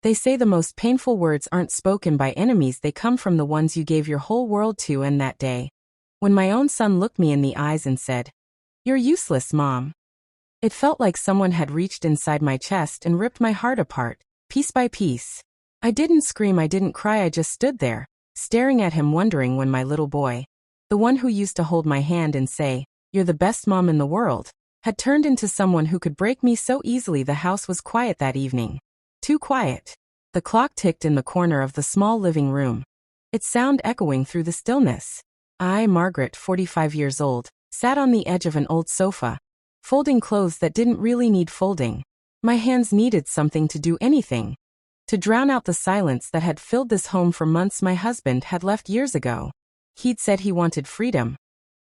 They say the most painful words aren't spoken by enemies, they come from the ones you gave your whole world to. And that day, when my own son looked me in the eyes and said, "You're useless, Mom," it felt like someone had reached inside my chest and ripped my heart apart, piece by piece. I didn't scream, I didn't cry, I just stood there, staring at him, wondering when my little boy, the one who used to hold my hand and say, "You're the best mom in the world," had turned into someone who could break me so easily. The house was quiet that evening. Too quiet. The clock ticked in the corner of the small living room, its sound echoing through the stillness. I, Margaret, 45 years old, sat on the edge of an old sofa, folding clothes that didn't really need folding. My hands needed something to do, anything, to drown out the silence that had filled this home for months. My husband had left years ago. He'd said he wanted freedom.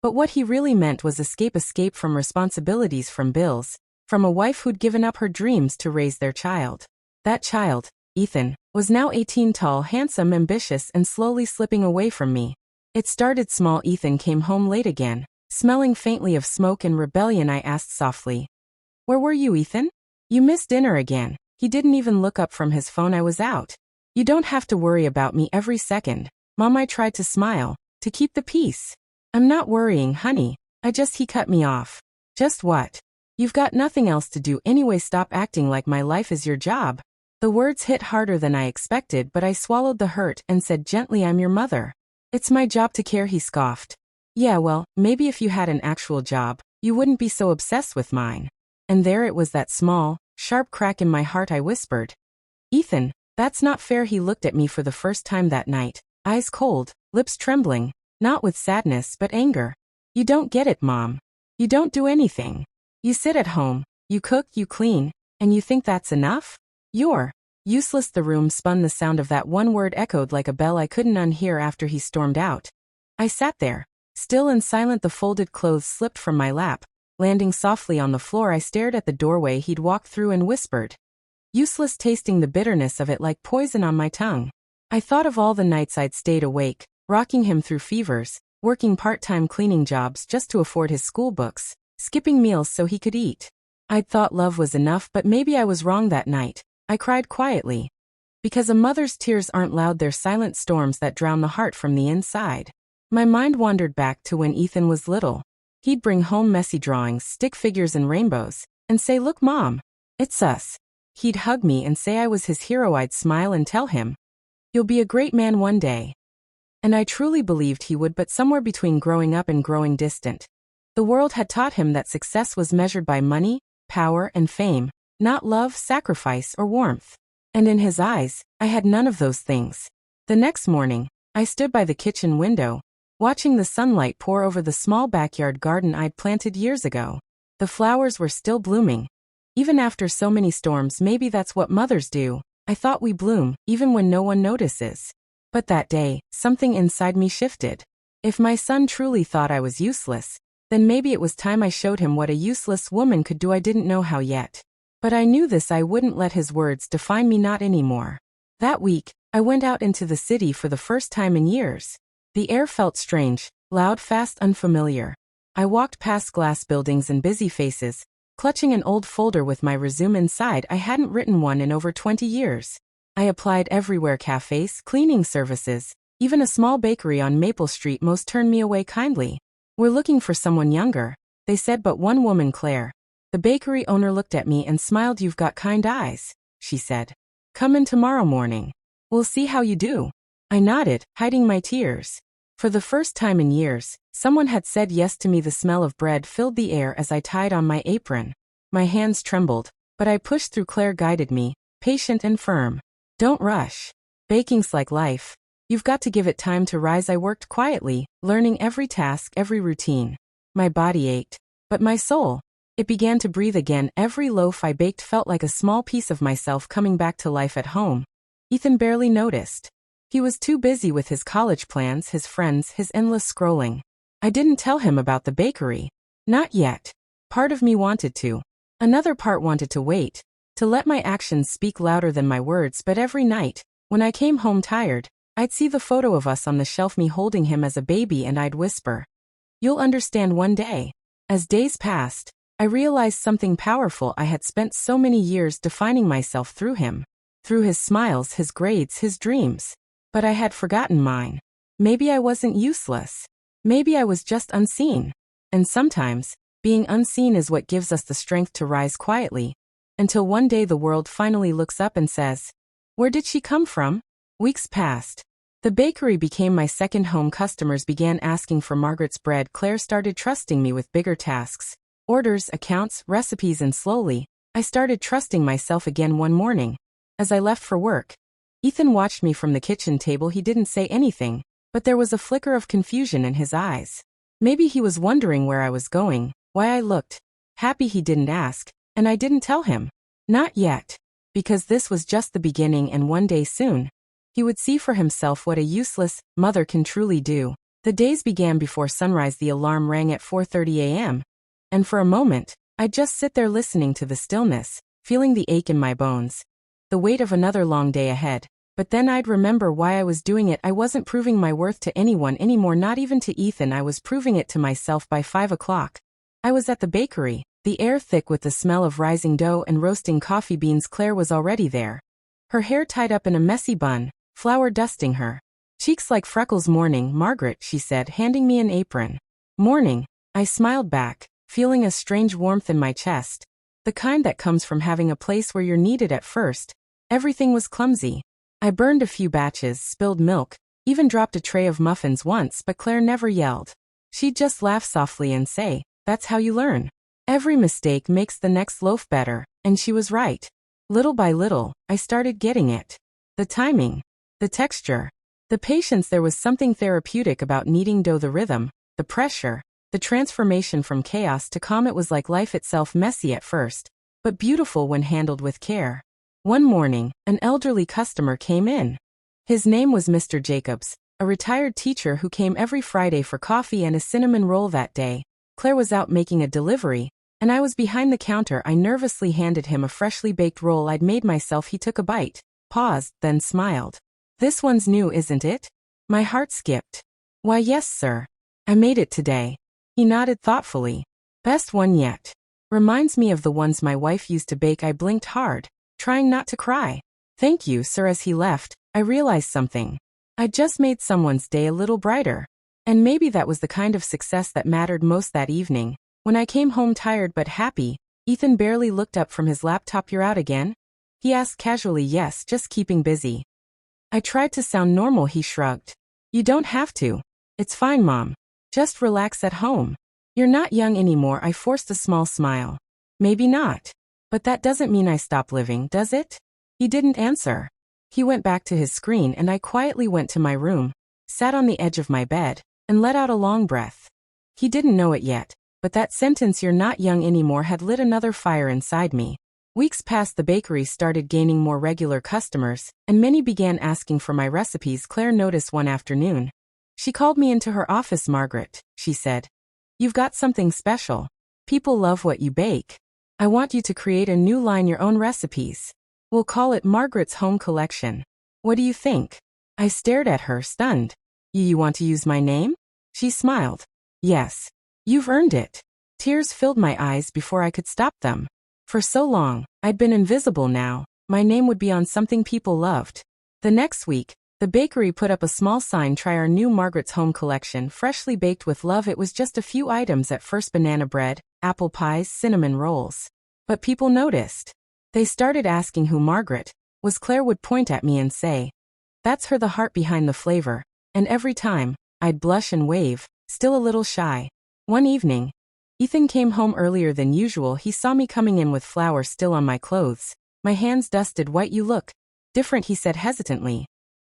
But what he really meant was escape from responsibilities, from bills, from a wife who'd given up her dreams to raise their child. That child, Ethan, was now 18, tall, handsome, ambitious, and slowly slipping away from me. It started small. Ethan came home late again, smelling faintly of smoke and rebellion. I asked softly, "Where were you, Ethan? You missed dinner again." He didn't even look up from his phone. I was out. "You don't have to worry about me every second, Mom." I tried to smile, to keep the peace. "I'm not worrying, honey. He cut me off. "Just what? You've got nothing else to do anyway. Stop acting like my life is your job." The words hit harder than I expected, but I swallowed the hurt and said gently, "I'm your mother. It's my job to care." He scoffed. "Yeah, well, maybe if you had an actual job, you wouldn't be so obsessed with mine." And there it was, that small, sharp crack in my heart. I whispered, "Ethan, that's not fair." He looked at me for the first time that night, eyes cold, lips trembling, not with sadness but anger. "You don't get it, Mom. You don't do anything. You sit at home, you cook, you clean, and you think that's enough? You're useless." The room spun. The sound of that one word echoed like a bell I couldn't unhear after he stormed out. I sat there, still and silent. The folded clothes slipped from my lap, landing softly on the floor. I stared at the doorway he'd walked through and whispered, "Useless," tasting the bitterness of it like poison on my tongue. I thought of all the nights I'd stayed awake, rocking him through fevers, working part-time cleaning jobs just to afford his school books, skipping meals so he could eat. I'd thought love was enough, but maybe I was wrong. That night, I cried quietly. Because a mother's tears aren't loud, they're silent storms that drown the heart from the inside. My mind wandered back to when Ethan was little. He'd bring home messy drawings, stick figures and rainbows, and say, "Look, Mom, it's us." He'd hug me and say I was his hero. I'd smile and tell him, "You'll be a great man one day." And I truly believed he would, but somewhere between growing up and growing distant, the world had taught him that success was measured by money, power, and fame, not love, sacrifice, or warmth. And in his eyes, I had none of those things. The next morning, I stood by the kitchen window, watching the sunlight pour over the small backyard garden I'd planted years ago. The flowers were still blooming. Even after so many storms, maybe that's what mothers do. I thought, we bloom, even when no one notices. But that day, something inside me shifted. If my son truly thought I was useless, then maybe it was time I showed him what a useless woman could do. I didn't know how yet. But I knew this: I wouldn't let his words define me, not anymore. That week, I went out into the city for the first time in years. The air felt strange, loud, fast, unfamiliar. I walked past glass buildings and busy faces, clutching an old folder with my resume inside. I hadn't written one in over 20 years. I applied everywhere: cafes, cleaning services, even a small bakery on Maple Street. Most turned me away kindly. "We're looking for someone younger," they said, but one woman, Claire, the bakery owner, looked at me and smiled. "You've got kind eyes," she said. "Come in tomorrow morning. We'll see how you do." I nodded, hiding my tears. For the first time in years, someone had said yes to me. The smell of bread filled the air as I tied on my apron. My hands trembled, but I pushed through. Claire guided me, patient and firm. "Don't rush. Baking's like life. You've got to give it time to rise." I worked quietly, learning every task, every routine. My body ached, but my soul, it began to breathe again. Every loaf I baked felt like a small piece of myself coming back to life. At home, Ethan barely noticed. He was too busy with his college plans, his friends, his endless scrolling. I didn't tell him about the bakery. Not yet. Part of me wanted to. Another part wanted to wait, to let my actions speak louder than my words. But every night, when I came home tired, I'd see the photo of us on the shelf, me holding him as a baby, and I'd whisper, "You'll understand one day." As days passed, I realized something powerful. I had spent so many years defining myself through him. through his smiles, his grades, his dreams. But I had forgotten mine. Maybe I wasn't useless. Maybe I was just unseen. And sometimes, being unseen is what gives us the strength to rise quietly, until one day the world finally looks up and says, "Where did she come from?" Weeks passed. The bakery became my second home. Customers began asking for Margaret's bread. Claire started trusting me with bigger tasks, orders, accounts, recipes, and slowly, I started trusting myself again. One morning, as I left for work, Ethan watched me from the kitchen table. He didn't say anything, but there was a flicker of confusion in his eyes. Maybe he was wondering where I was going, why I looked happy. He didn't ask, and I didn't tell him. Not yet, because this was just the beginning, and one day soon, he would see for himself what a useless mother can truly do. The days began before sunrise. The alarm rang at 4:30 a.m. And for a moment, I'd just sit there listening to the stillness, feeling the ache in my bones, the weight of another long day ahead. But then I'd remember why I was doing it. I wasn't proving my worth to anyone anymore, not even to Ethan. I was proving it to myself. By 5 o'clock, I was at the bakery, the air thick with the smell of rising dough and roasting coffee beans. Claire was already there, her hair tied up in a messy bun, flour dusting her cheeks like freckles. "Morning, Margaret," she said, handing me an apron. "Morning," I smiled back, feeling a strange warmth in my chest, the kind that comes from having a place where you're needed. At first, everything was clumsy. I burned a few batches, spilled milk, even dropped a tray of muffins once, but Claire never yelled. She'd just laugh softly and say, "That's how you learn. Every mistake makes the next loaf better." And she was right. Little by little, I started getting it. The timing, the texture, the patience. There was something therapeutic about kneading dough. The rhythm, the pressure, the transformation from chaos to calm. It was like life itself, messy at first, but beautiful when handled with care. One morning, an elderly customer came in. His name was Mr. Jacobs, a retired teacher who came every Friday for coffee and a cinnamon roll. That day, Claire was out making a delivery, and I was behind the counter. I nervously handed him a freshly baked roll I'd made myself. He took a bite, paused, then smiled. "This one's new, isn't it?" My heart skipped. "Why, yes, sir. I made it today." He nodded thoughtfully. "Best one yet. Reminds me of the ones my wife used to bake." I blinked hard, trying not to cry. "Thank you, sir." As he left, I realized something. I'd just made someone's day a little brighter. And maybe that was the kind of success that mattered most. That evening, when I came home tired but happy, Ethan barely looked up from his laptop. "You're out again?" he asked casually. "Yes, just keeping busy." I tried to sound normal. He shrugged. "You don't have to. It's fine, Mom. Just relax at home. You're not young anymore." I forced a small smile. "Maybe not. But that doesn't mean I stop living, does it?" He didn't answer. He went back to his screen, and I quietly went to my room, sat on the edge of my bed, and let out a long breath. He didn't know it yet, but that sentence, "You're not young anymore," had lit another fire inside me. Weeks passed. The bakery started gaining more regular customers, and many began asking for my recipes. Claire noticed one afternoon. She called me into her office. "Margaret," she said, "you've got something special. People love what you bake. I want you to create a new line, your own recipes. We'll call it Margaret's Home Collection. What do you think?" I stared at her, stunned. You want to use my name?" She smiled. "Yes. You've earned it." Tears filled my eyes before I could stop them. For so long, I'd been invisible. Now, my name would be on something people loved. The next week, the bakery put up a small sign, "Try our new Margaret's Home Collection, freshly baked with love." It was just a few items at first: banana bread, apple pies, cinnamon rolls. But people noticed. They started asking who Margaret was. Claire would point at me and say, "That's her, the heart behind the flavor." And every time, I'd blush and wave, still a little shy. One evening, Ethan came home earlier than usual. He saw me coming in with flour still on my clothes, my hands dusted white. "You look different," he said hesitantly.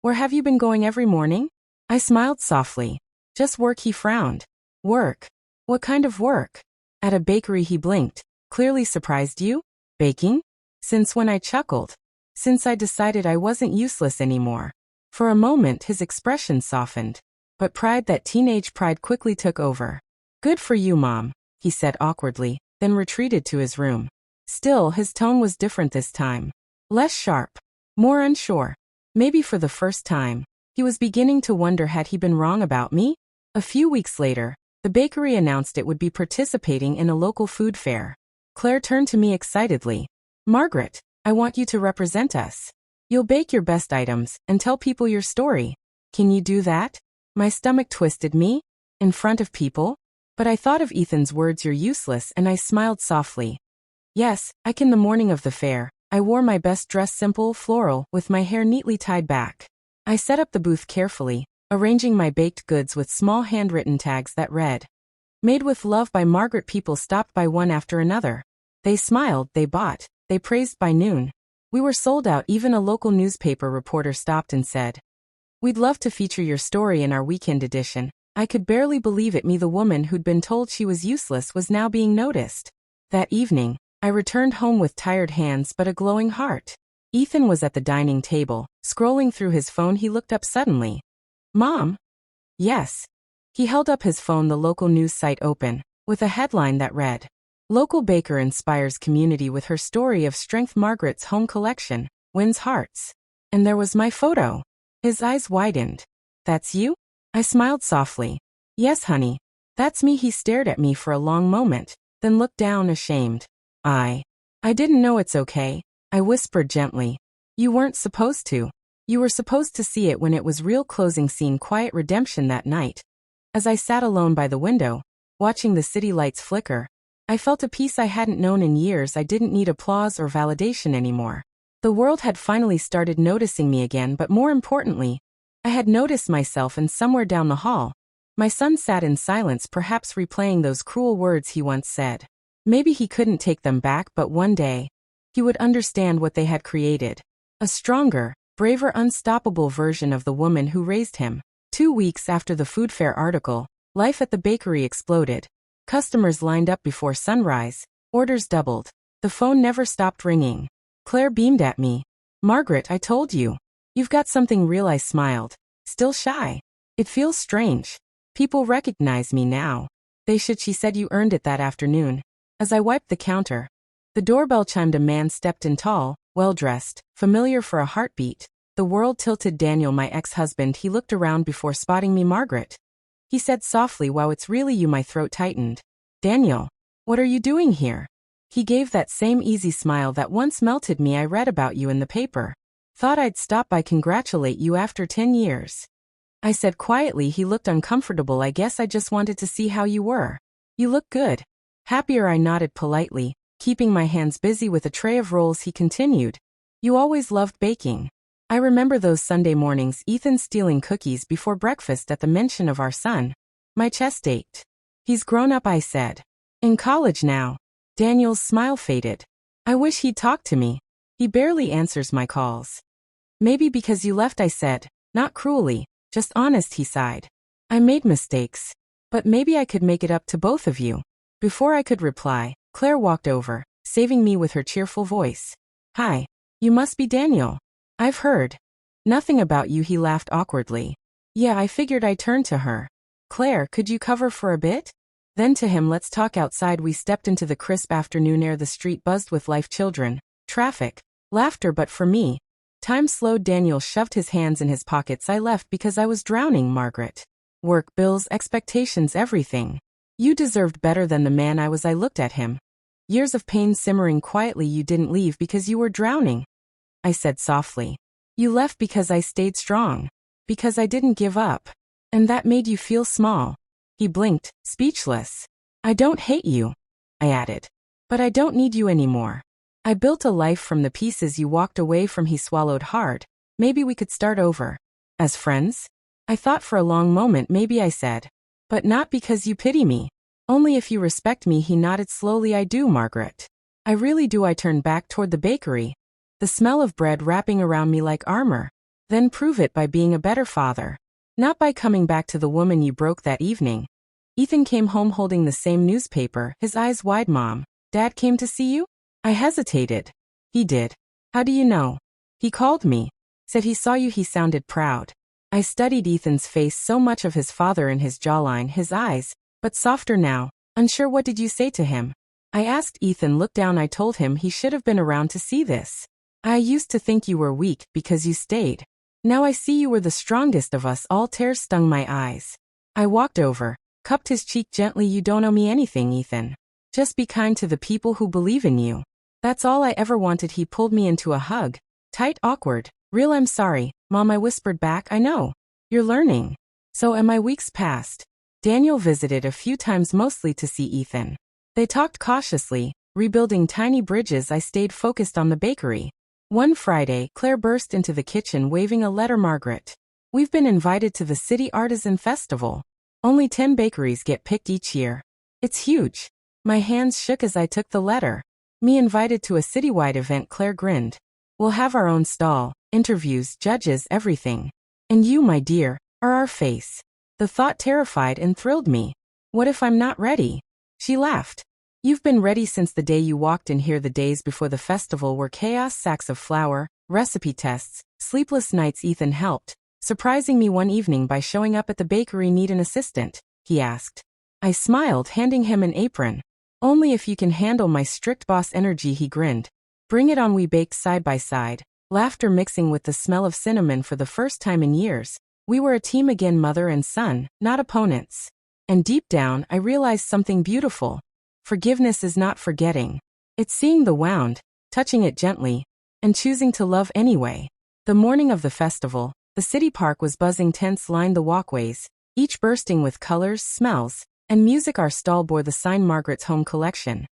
"Where have you been going every morning?" I smiled softly. "Just work." He frowned. "Work? What kind of work?" "At a bakery." He blinked, clearly surprised. "You? Baking? Since when?" I chuckled. "Since I decided I wasn't useless anymore." For a moment his expression softened, but pride, that teenage pride, quickly took over. "Good for you, Mom," he said awkwardly, then retreated to his room. Still, his tone was different this time. Less sharp, more unsure. Maybe for the first time, he was beginning to wonder, had he been wrong about me? A few weeks later, the bakery announced it would be participating in a local food fair. Claire turned to me excitedly. "Margaret, I want you to represent us." You'll bake your best items and tell people your story. Can you do that? My stomach twisted. Me? In front of people? But I thought of Ethan's words, "You're useless," and I smiled softly. Yes, I can. The morning of the fair, I wore my best dress, simple, floral, with my hair neatly tied back. I set up the booth carefully, arranging my baked goods with small handwritten tags that read, "Made with love by Margaret." People stopped by one after another. They smiled, they bought, they praised. By noon, we were sold out. Even a local newspaper reporter stopped and said, "We'd love to feature your story in our weekend edition." I could barely believe it. Me, the woman who'd been told she was useless, was now being noticed. That evening, I returned home with tired hands but a glowing heart. Ethan was at the dining table, scrolling through his phone. He looked up suddenly. "Mom?" "Yes." He held up his phone, the local news site open, with a headline that read, "Local baker inspires community with her story of strength. Margaret's home collection wins hearts." And there was my photo. His eyes widened. "That's you?" I smiled softly. "Yes, honey. That's me." He stared at me for a long moment, then looked down, ashamed. I didn't know." "It's okay," I whispered gently. "You weren't supposed to. You were supposed to see it when it was real." Closing scene. Quiet redemption. That night, as I sat alone by the window, watching the city lights flicker, I felt a peace I hadn't known in years. I didn't need applause or validation anymore. The world had finally started noticing me again, but more importantly, I had noticed myself. And somewhere down the hall, my son sat in silence, perhaps replaying those cruel words he once said. Maybe he couldn't take them back, but one day, he would understand what they had created. A stronger, braver, unstoppable version of the woman who raised him. 2 weeks after the food fair article, life at the bakery exploded. Customers lined up before sunrise. Orders doubled. The phone never stopped ringing. Claire beamed at me. "Margaret, I told you. You've got something real." I smiled, still shy. "It feels strange. People recognize me now." "They should," she said. "You earned it." That afternoon, as I wiped the counter, the doorbell chimed. A man stepped in, tall, well-dressed, familiar for a heartbeat. The world tilted. "Daniel, my ex-husband." He looked around before spotting me. "Margaret," he said softly. "Wow, it's really you." My throat tightened. "Daniel, what are you doing here?" He gave that same easy smile that once melted me. "I read about you in the paper. Thought I'd stop by. Congratulate you after 10 years. I said quietly. He looked uncomfortable. "I guess I just wanted to see how you were. You look good." "Happier." I nodded politely, keeping my hands busy with a tray of rolls. He continued, "You always loved baking. I remember those Sunday mornings, Ethan stealing cookies before breakfast." At the mention of our son, my chest ached. "He's grown up," I said. "In college now." Daniel's smile faded. "I wish he'd talk to me. He barely answers my calls." "Maybe because you left," I said, not cruelly, just honest. He sighed. "I made mistakes. But maybe I could make it up to both of you." Before I could reply, Claire walked over, saving me with her cheerful voice. "Hi. You must be Daniel. I've heard nothing about you." He laughed awkwardly. "Yeah." I figured. I turned to her. "Claire, could you cover for a bit?" Then to him, "Let's talk outside." We stepped into the crisp afternoon air. The street buzzed with life, children, traffic, laughter. But for me, time slowed. Daniel shoved his hands in his pockets. "I left because I was drowning, Margaret. Work, bills, expectations, everything. You deserved better than the man I was." I looked at him. Years of pain simmering quietly. "You didn't leave because you were drowning," I said softly. "You left because I stayed strong. Because I didn't give up. And that made you feel small." He blinked, speechless. "I don't hate you," I added. "But I don't need you anymore. I built a life from the pieces you walked away from." He swallowed hard. "Maybe we could start over. As friends?" I thought for a long moment. "Maybe," I said. "But not because you pity me. Only if you respect me." He nodded slowly. "I do, Margaret. I really do." I turned back toward the bakery, the smell of bread wrapping around me like armor. "Then prove it by being a better father. Not by coming back to the woman you broke." That evening, Ethan came home holding the same newspaper, his eyes wide. "Mom, Dad came to see you?" I hesitated. "He did. How do you know?" "He called me. Said he saw you." He sounded proud. I studied Ethan's face, so much of his father in his jawline, his eyes, but softer now. "Unsure, what did you say to him?" I asked. Ethan looked down. "I told him he should have been around to see this. I used to think you were weak because you stayed. Now I see you were the strongest of us all." Tears stung my eyes. I walked over, cupped his cheek gently. "You don't owe me anything, Ethan. Just be kind to the people who believe in you. That's all I ever wanted." He pulled me into a hug, tight, awkward, Real, I'm sorry, Mom, I whispered back. I know. You're learning. So am I. Weeks passed. Daniel visited a few times, mostly to see Ethan. They talked cautiously, rebuilding tiny bridges. I stayed focused on the bakery. One Friday, Claire burst into the kitchen waving a letter. Margaret, we've been invited to the City Artisan Festival. Only 10 bakeries get picked each year. It's huge. My hands shook as I took the letter. Me invited to a citywide event, Claire grinned. We'll have our own stall, interviews, judges, everything. And you, my dear, are our face. The thought terrified and thrilled me. What if I'm not ready? She laughed. You've been ready since the day you walked in here. The days before the festival were chaos, sacks of flour, recipe tests, sleepless nights. Ethan helped, surprising me one evening by showing up at the bakery. Need an assistant? He asked. I smiled, handing him an apron. Only if you can handle my strict boss energy, he grinned. Bring it on. We baked side by side, laughter mixing with the smell of cinnamon. For the first time in years, we were a team again, mother and son, not opponents. And deep down, I realized something beautiful. Forgiveness is not forgetting. It's seeing the wound, touching it gently, and choosing to love anyway. The morning of the festival, the city park was buzzing. Tents lined the walkways, each bursting with colors, smells, and music. Our stall bore the sign Margaret's Home Collection.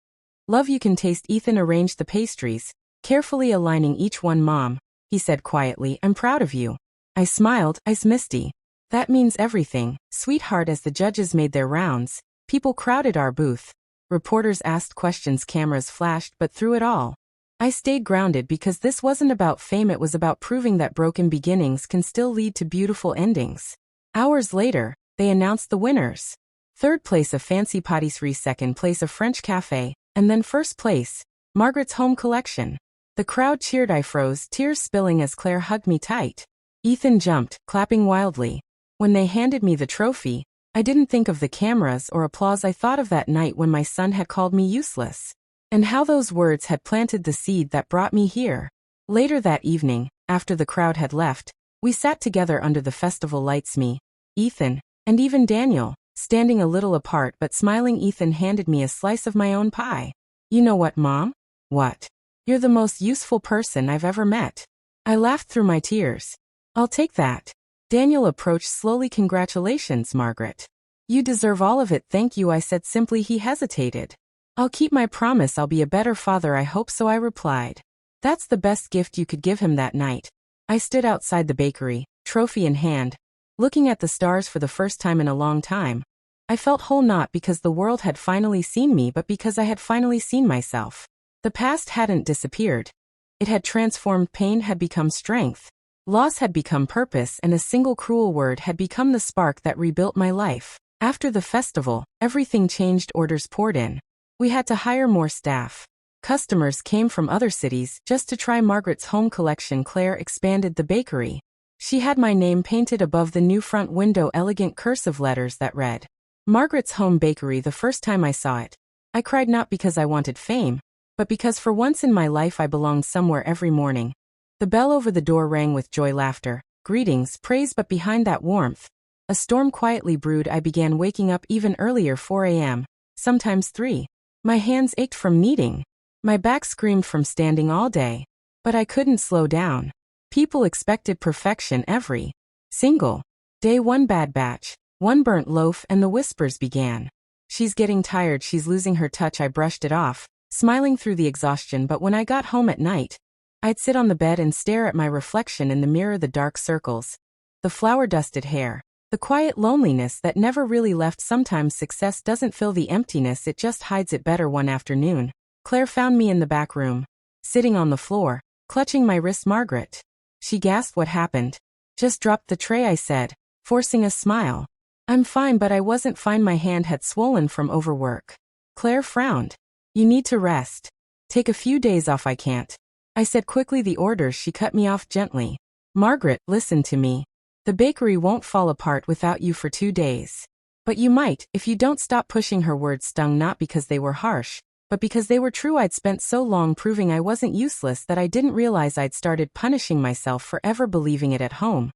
Love you can taste. Ethan arranged the pastries, carefully aligning each one. Mom, he said quietly, I'm proud of you. I smiled, eyes misty. That means everything, sweetheart. As the judges made their rounds, people crowded our booth. Reporters asked questions, cameras flashed, but through it all, I stayed grounded because this wasn't about fame, it was about proving that broken beginnings can still lead to beautiful endings. Hours later, they announced the winners. Third place, a fancy pâtisserie, second place, a French cafe, and then first place, Margaret's Home Collection. The crowd cheered. I froze, tears spilling as Claire hugged me tight. Ethan jumped, clapping wildly. When they handed me the trophy, I didn't think of the cameras or applause. I thought of that night when my son had called me useless, and how those words had planted the seed that brought me here. Later that evening, after the crowd had left, we sat together under the festival lights, me, Ethan, and even Daniel, standing a little apart but smiling. Ethan handed me a slice of my own pie. You know what, Mom? What? You're the most useful person I've ever met. I laughed through my tears. I'll take that. Daniel approached slowly. Congratulations, Margaret. You deserve all of it. Thank you, I said simply. He hesitated. I'll keep my promise. I'll be a better father. I hope so, I replied. That's the best gift you could give him. That night, I stood outside the bakery, trophy in hand, looking at the stars for the first time in a long time. I felt whole, not because the world had finally seen me, but because I had finally seen myself. The past hadn't disappeared. It had transformed. Pain had become strength. Loss had become purpose, and a single cruel word had become the spark that rebuilt my life. After the festival, everything changed. Orders poured in. We had to hire more staff. Customers came from other cities just to try Margaret's Home Collection. Claire expanded the bakery. She had my name painted above the new front window, elegant cursive letters that read, Margaret's Home Bakery. The first time I saw it, I cried, not because I wanted fame, but because for once in my life I belonged somewhere. Every morning, the bell over the door rang with joy, laughter, greetings, praise, but behind that warmth, a storm quietly brewed. I began waking up even earlier, 4 a.m., sometimes 3. My hands ached from kneading. My back screamed from standing all day. But I couldn't slow down. People expected perfection every single day. One bad batch, one burnt loaf, and the whispers began. She's getting tired, she's losing her touch. I brushed it off, smiling through the exhaustion. But when I got home at night, I'd sit on the bed and stare at my reflection in the mirror, the dark circles, the flour-dusted hair, the quiet loneliness that never really left. Sometimes success doesn't fill the emptiness, it just hides it better. One afternoon, Claire found me in the back room, sitting on the floor, clutching my wrist. Margaret. She gasped. What happened? Just dropped the tray, I said, forcing a smile. I'm fine, but I wasn't fine. My hand had swollen from overwork. Claire frowned. You need to rest. Take a few days off. I can't, I said quickly. The orders. She cut me off gently. Margaret, listen to me. The bakery won't fall apart without you for 2 days. But you might, if you don't stop pushing. Her words stung, not because they were harsh, but because they were true. I'd spent so long proving I wasn't useless that I didn't realize I'd started punishing myself for ever believing it. At home,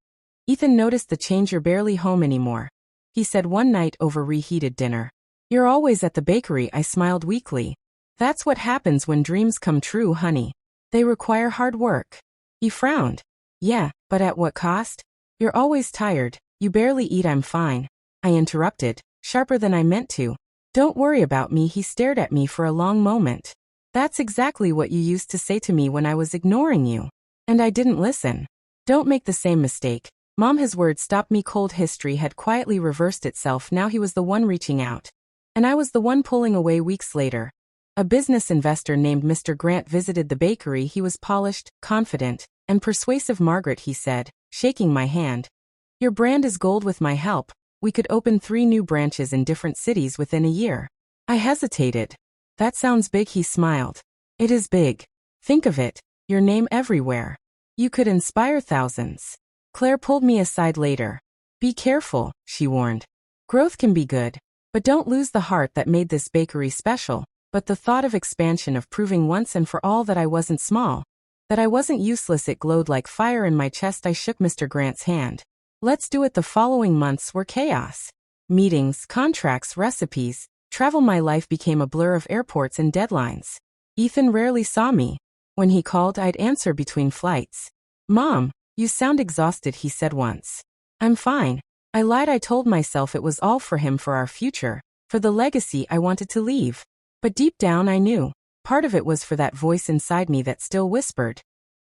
Ethan noticed the change. You're barely home anymore, he said one night over reheated dinner. You're always at the bakery. I smiled weakly. That's what happens when dreams come true, honey. They require hard work. He frowned. Yeah, but at what cost? You're always tired. You barely eat. I'm fine. I interrupted, sharper than I meant to. Don't worry about me. He stared at me for a long moment. That's exactly what you used to say to me when I was ignoring you. And I didn't listen. Don't make the same mistake. Mom, his words stopped me cold. History had quietly reversed itself. Now he was the one reaching out. And I was the one pulling away. Weeks later, a business investor named Mr. Grant visited the bakery. He was polished, confident, and persuasive. Margaret, he said, shaking my hand. Your brand is gold. With my help, we could open 3 new branches in different cities within a year. I hesitated. That sounds big. He smiled. It is big. Think of it. Your name everywhere. You could inspire thousands. Claire pulled me aside later. Be careful, she warned. Growth can be good, but don't lose the heart that made this bakery special. But the thought of expansion, of proving once and for all that I wasn't small, that I wasn't useless, it glowed like fire in my chest. I shook Mr. Grant's hand. Let's do it. The following months were chaos. Meetings, contracts, recipes, travel. My life became a blur of airports and deadlines. Ethan rarely saw me. When he called, I'd answer between flights. Mom, you sound exhausted, he said once. I'm fine. I lied. I told myself it was all for him, for our future, for the legacy I wanted to leave. But deep down I knew. Part of it was for that voice inside me that still whispered,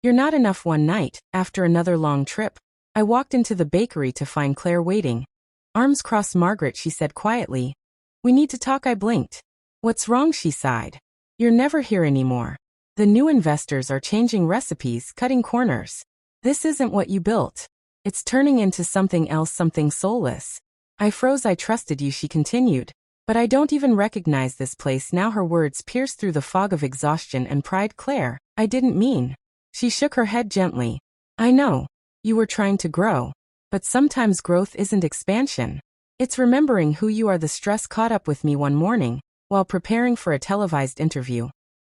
you're not enough. One night, after another long trip, I walked into the bakery to find Claire waiting. Arms crossed. Margaret, she said quietly. We need to talk. I blinked. What's wrong? She sighed. You're never here anymore. The new investors are changing recipes, cutting corners. This isn't what you built. It's turning into something else, something soulless. I froze. I trusted you, she continued. But I don't even recognize this place now. Her words pierced through the fog of exhaustion and pride. Claire, I didn't mean. She shook her head gently. I know. You were trying to grow. But sometimes growth isn't expansion. It's remembering who you are. The stress caught up with me one morning, while preparing for a televised interview.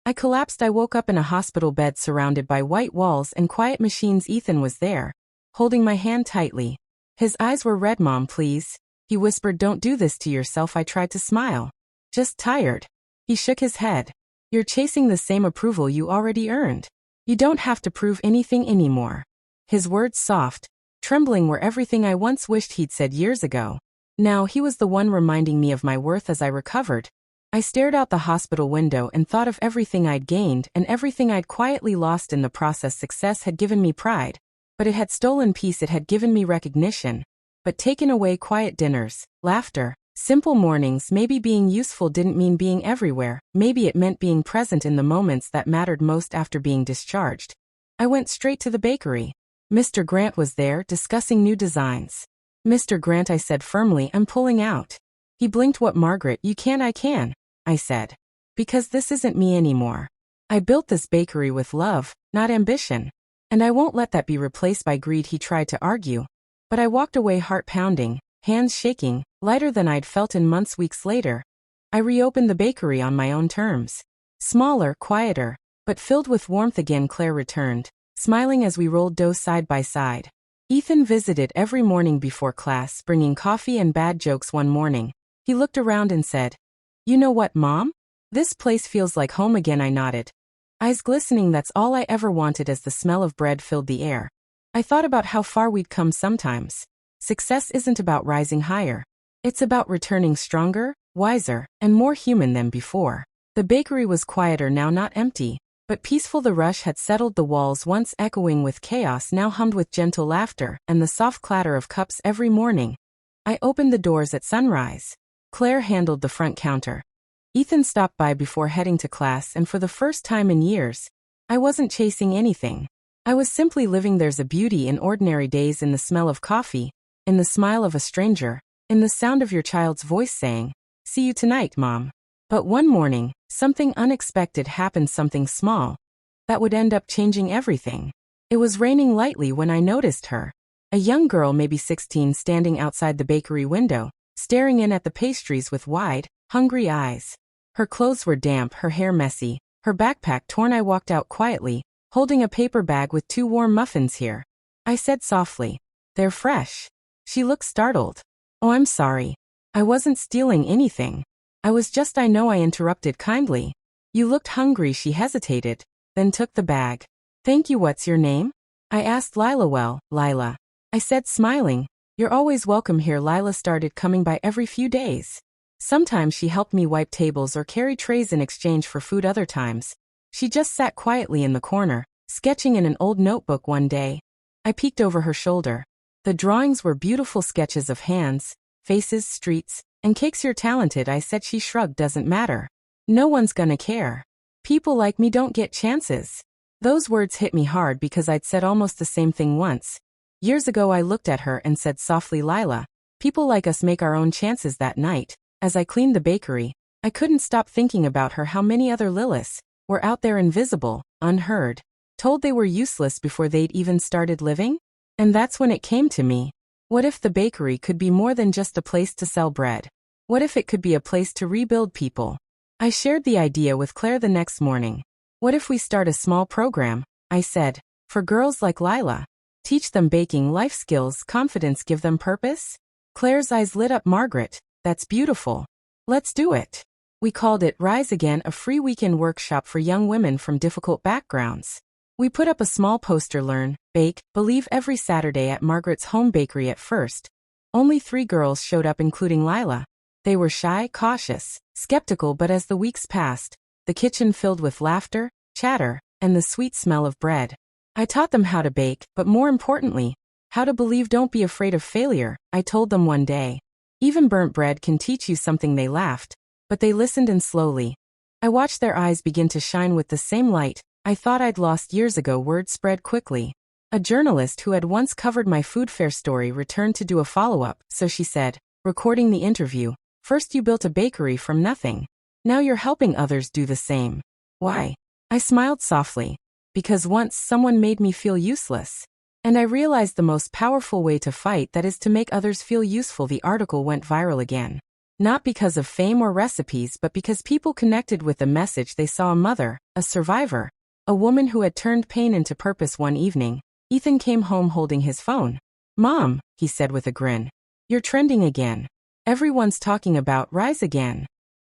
I collapsed. I woke up in a hospital bed surrounded by white walls and quiet machines. Ethan was there, holding my hand tightly. His eyes were red. Mom, please. He whispered, don't do this to yourself. I tried to smile. Just tired. He shook his head. You're chasing the same approval you already earned. You don't have to prove anything anymore. His words soft, trembling, were everything I once wished he'd said years ago. Now he was the one reminding me of my worth. As I recovered, I stared out the hospital window and thought of everything I'd gained and everything I'd quietly lost in the process. Success had given me pride, but it had stolen peace. It had given me recognition, but taken away quiet dinners, laughter, simple mornings. Maybe being useful didn't mean being everywhere. Maybe it meant being present in the moments that mattered most. After being discharged, I went straight to the bakery. Mr. Grant was there, discussing new designs. Mr. Grant, I said firmly, I'm pulling out. He blinked. What, Margaret? You can't. I can, I said. Because this isn't me anymore. I built this bakery with love, not ambition. And I won't let that be replaced by greed. He tried to argue, but I walked away, heart pounding, hands shaking, lighter than I'd felt in months. Weeks later, I reopened the bakery on my own terms. Smaller, quieter, but filled with warmth again. Claire returned, smiling as we rolled dough side by side. Ethan visited every morning before class, bringing coffee and bad jokes. One morning, he looked around and said, you know what, Mom? This place feels like home again. I nodded, eyes glistening. That's all I ever wanted. As the smell of bread filled the air, I thought about how far we'd come. Sometimes, success isn't about rising higher. It's about returning stronger, wiser, and more human than before. The bakery was quieter now, not empty, but peaceful. The rush had settled. The walls, once echoing with chaos, now hummed with gentle laughter and the soft clatter of cups. Every morning, I opened the doors at sunrise. Claire handled the front counter. Ethan stopped by before heading to class, and for the first time in years, I wasn't chasing anything. I was simply living. There's a beauty in ordinary days, in the smell of coffee, in the smile of a stranger, in the sound of your child's voice saying, see you tonight, Mom. But one morning, something unexpected happened, something small, that would end up changing everything. It was raining lightly when I noticed her. A young girl, maybe 16, standing outside the bakery window, staring in at the pastries with wide, hungry eyes. Her clothes were damp, her hair messy, her backpack torn. I walked out quietly, holding a paper bag with 2 warm muffins. Here, I said softly. They're fresh. She looked startled. Oh, I'm sorry. I wasn't stealing anything. I was just. I know. I interrupted kindly. You looked hungry. She hesitated, then took the bag. Thank you. What's your name? I asked Lila. Well, Lila, I said, smiling, you're always welcome here. Lila started coming by every few days. Sometimes she helped me wipe tables or carry trays in exchange for food. Other times, she just sat quietly in the corner, sketching in an old notebook. One day, I peeked over her shoulder. The drawings were beautiful sketches of hands, faces, streets, and cakes. You're talented, I said. She shrugged. Doesn't matter. No one's gonna care. People like me don't get chances. Those words hit me hard because I'd said almost the same thing once. Years ago. I looked at her and said softly, Lila, people like us make our own chances. That night, as I cleaned the bakery, I couldn't stop thinking about her. How many other Liliths were out there, invisible, unheard, told they were useless before they'd even started living? And that's when it came to me. What if the bakery could be more than just a place to sell bread? What if it could be a place to rebuild people? I shared the idea with Claire the next morning. What if we start a small program, I said, for girls like Lila? Teach them baking, life skills, confidence, give them purpose? Claire's eyes lit up. Margaret, that's beautiful. Let's do it. We called it Rise Again, a free weekend workshop for young women from difficult backgrounds. We put up a small poster, learn, bake, believe, every Saturday at Margaret's home bakery. At first, only 3 girls showed up, including Lila. They were shy, cautious, skeptical, but as the weeks passed, the kitchen filled with laughter, chatter, and the sweet smell of bread. I taught them how to bake, but more importantly, how to believe. Don't be afraid of failure, I told them one day. Even burnt bread can teach you something. They laughed, but they listened, and slowly, I watched their eyes begin to shine with the same light I thought I'd lost years ago. Word spread quickly. A journalist who had once covered my food fair story returned to do a follow-up, so she said, recording the interview, first you built a bakery from nothing. Now you're helping others do the same. Why? I smiled softly. Because once someone made me feel useless. And I realized the most powerful way to fight that is to make others feel useful. The article went viral again. Not because of fame or recipes, but because people connected with the message. They saw a mother, a survivor, a woman who had turned pain into purpose. One evening, Ethan came home holding his phone. Mom, he said with a grin, you're trending again. Everyone's talking about Rise Again.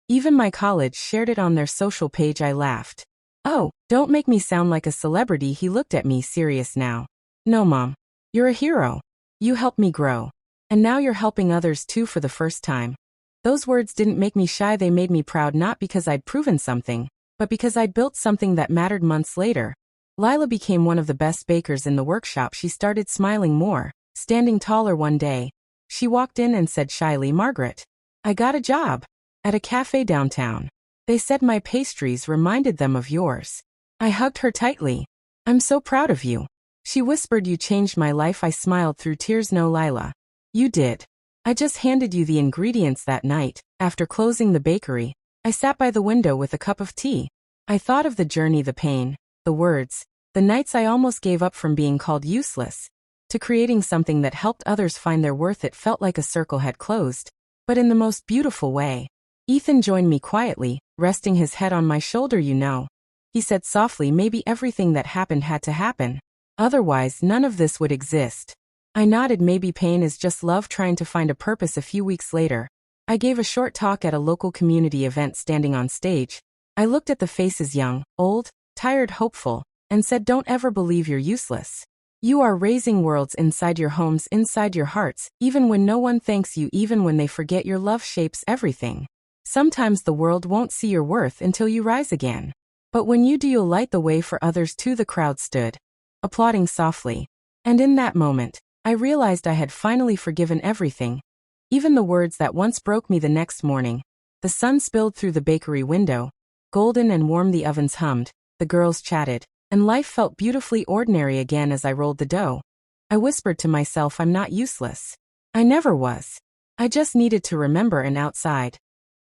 Even my college shared it on their social page. I laughed. Oh, don't make me sound like a celebrity. He looked at me, serious now. No, Mom. You're a hero. You helped me grow. And now you're helping others too, for the first time. Those words didn't make me shy, they made me proud, not because I'd proven something, but because I'd built something that mattered. Months later, Lila became one of the best bakers in the workshop. She started smiling more, standing taller. One day, she walked in and said shyly, Margaret, I got a job at a cafe downtown. They said my pastries reminded them of yours. I hugged her tightly. I'm so proud of you. She whispered, you changed my life. I smiled through tears. No, Lila. You did. I just handed you the ingredients. That night, after closing the bakery, I sat by the window with a cup of tea. I thought of the journey, the pain, the words, the nights I almost gave up, from being called useless to creating something that helped others find their worth. It felt like a circle had closed, but in the most beautiful way. Ethan joined me quietly, resting his head on my shoulder. You know, he said softly, maybe everything that happened had to happen. Otherwise, none of this would exist. I nodded. Maybe pain is just love trying to find a purpose. A few weeks later, I gave a short talk at a local community event. Standing on stage, I looked at the faces, young, old, tired, hopeful, and said, don't ever believe you're useless. You are raising worlds inside your homes, inside your hearts, even when no one thanks you, even when they forget. Your love shapes everything. Sometimes the world won't see your worth until you rise again. But when you do, you'll light the way for others too. The crowd stood, applauding softly. And in that moment, I realized I had finally forgiven everything. Even the words that once broke me. The next morning, the sun spilled through the bakery window, golden and warm. The ovens hummed, the girls chatted, and life felt beautifully ordinary again. As I rolled the dough, I whispered to myself, I'm not useless. I never was. I just needed to remember. And outside,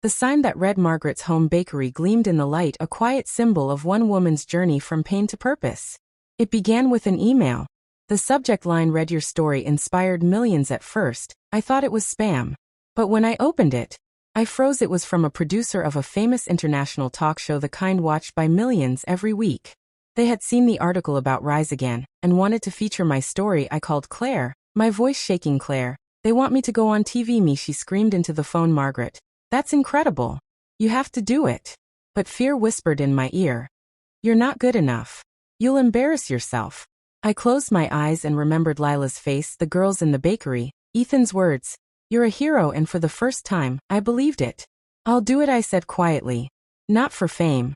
the sign that read Margaret's Home Bakery gleamed in the light, a quiet symbol of one woman's journey from pain to purpose. It began with an email. The subject line read, your story inspired millions. At first, I thought it was spam. But when I opened it, I froze. It was from a producer of a famous international talk show, the kind watched by millions every week. They had seen the article about Rise Again and wanted to feature my story. I called Claire, my voice shaking. Claire, they want me to go on TV. Me, she screamed into the phone. Margaret, that's incredible. You have to do it. But fear whispered in my ear, you're not good enough. You'll embarrass yourself. I closed my eyes and remembered Lila's face, the girls in the bakery, Ethan's words. You're a hero, and for the first time, I believed it. I'll do it, I said quietly. Not for fame,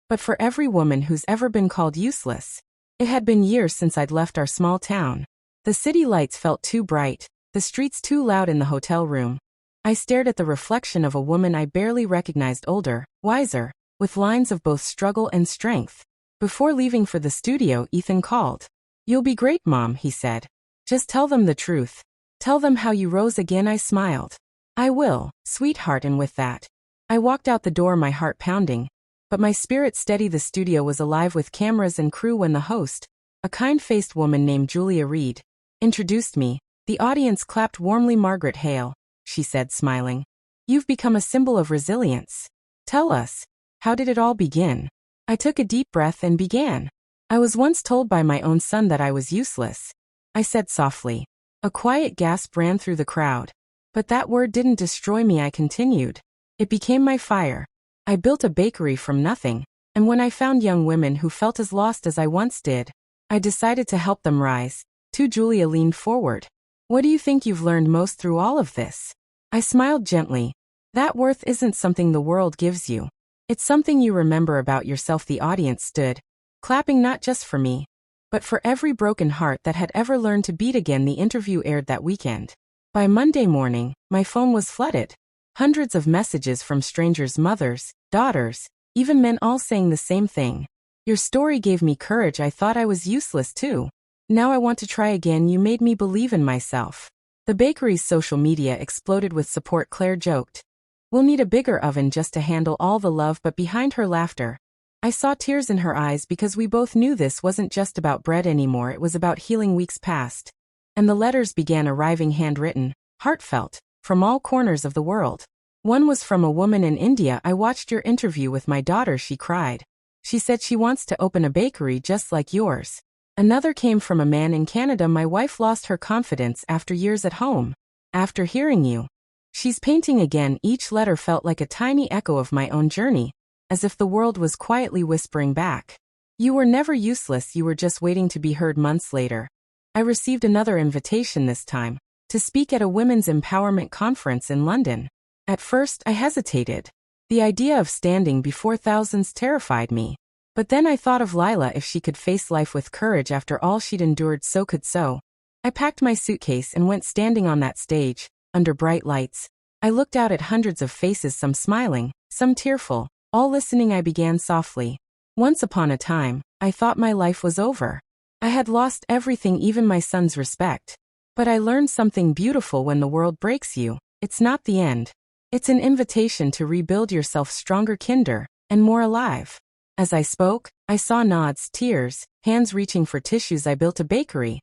but for every woman who's ever been called useless. It had been years since I'd left our small town. The city lights felt too bright, the streets too loud in the hotel room. I stared at the reflection of a woman I barely recognized, older, wiser, with lines of both struggle and strength. Before leaving for the studio, Ethan called. You'll be great, Mom, he said. Just tell them the truth. Tell them how you rose again, I smiled. I will, sweetheart, and with that, I walked out the door, my heart pounding. But my spirit steady. The studio was alive with cameras and crew when the host, a kind-faced woman named Julia Reed, introduced me. The audience clapped warmly. Margaret Hayes, she said, smiling. You've become a symbol of resilience. Tell us, how did it all begin? I took a deep breath and began. I was once told by my own son that I was useless, I said softly. A quiet gasp ran through the crowd. But that word didn't destroy me, I continued. It became my fire. I built a bakery from nothing, and when I found young women who felt as lost as I once did, I decided to help them rise. Julia leaned forward. What do you think you've learned most through all of this? I smiled gently. That worth isn't something the world gives you. It's something you remember about yourself. The audience stood, clapping not just for me, but for every broken heart that had ever learned to beat again. The interview aired that weekend. By Monday morning, my phone was flooded. Hundreds of messages from strangers, mothers, daughters, even men, all saying the same thing. Your story gave me courage. I thought I was useless too. Now I want to try again. You made me believe in myself. The bakery's social media exploded with support. Claire joked. We'll need a bigger oven just to handle all the love. But behind her laughter, I saw tears in her eyes, because we both knew this wasn't just about bread anymore. It was about healing. Weeks passed, and the letters began arriving, handwritten, heartfelt, from all corners of the world. One was from a woman in India. I watched your interview with my daughter, she cried. She said she wants to open a bakery just like yours. Another came from a man in Canada. My wife lost her confidence after years at home. After hearing you, she's painting again. Each letter felt like a tiny echo of my own journey, as if the world was quietly whispering back. You were never useless, you were just waiting to be heard. Months later, I received another invitation, this time to speak at a women's empowerment conference in London. At first, I hesitated. The idea of standing before thousands terrified me. But then I thought of Lila. If she could face life with courage after all she'd endured, so could so. I packed my suitcase and went. Standing on that stage, under bright lights, I looked out at hundreds of faces, some smiling, some tearful, all listening. I began softly. Once upon a time, I thought my life was over. I had lost everything, even my son's respect. But I learned something beautiful. When the world breaks you, it's not the end. It's an invitation to rebuild yourself stronger, kinder, and more alive. As I spoke, I saw nods, tears, hands reaching for tissues. I built a bakery,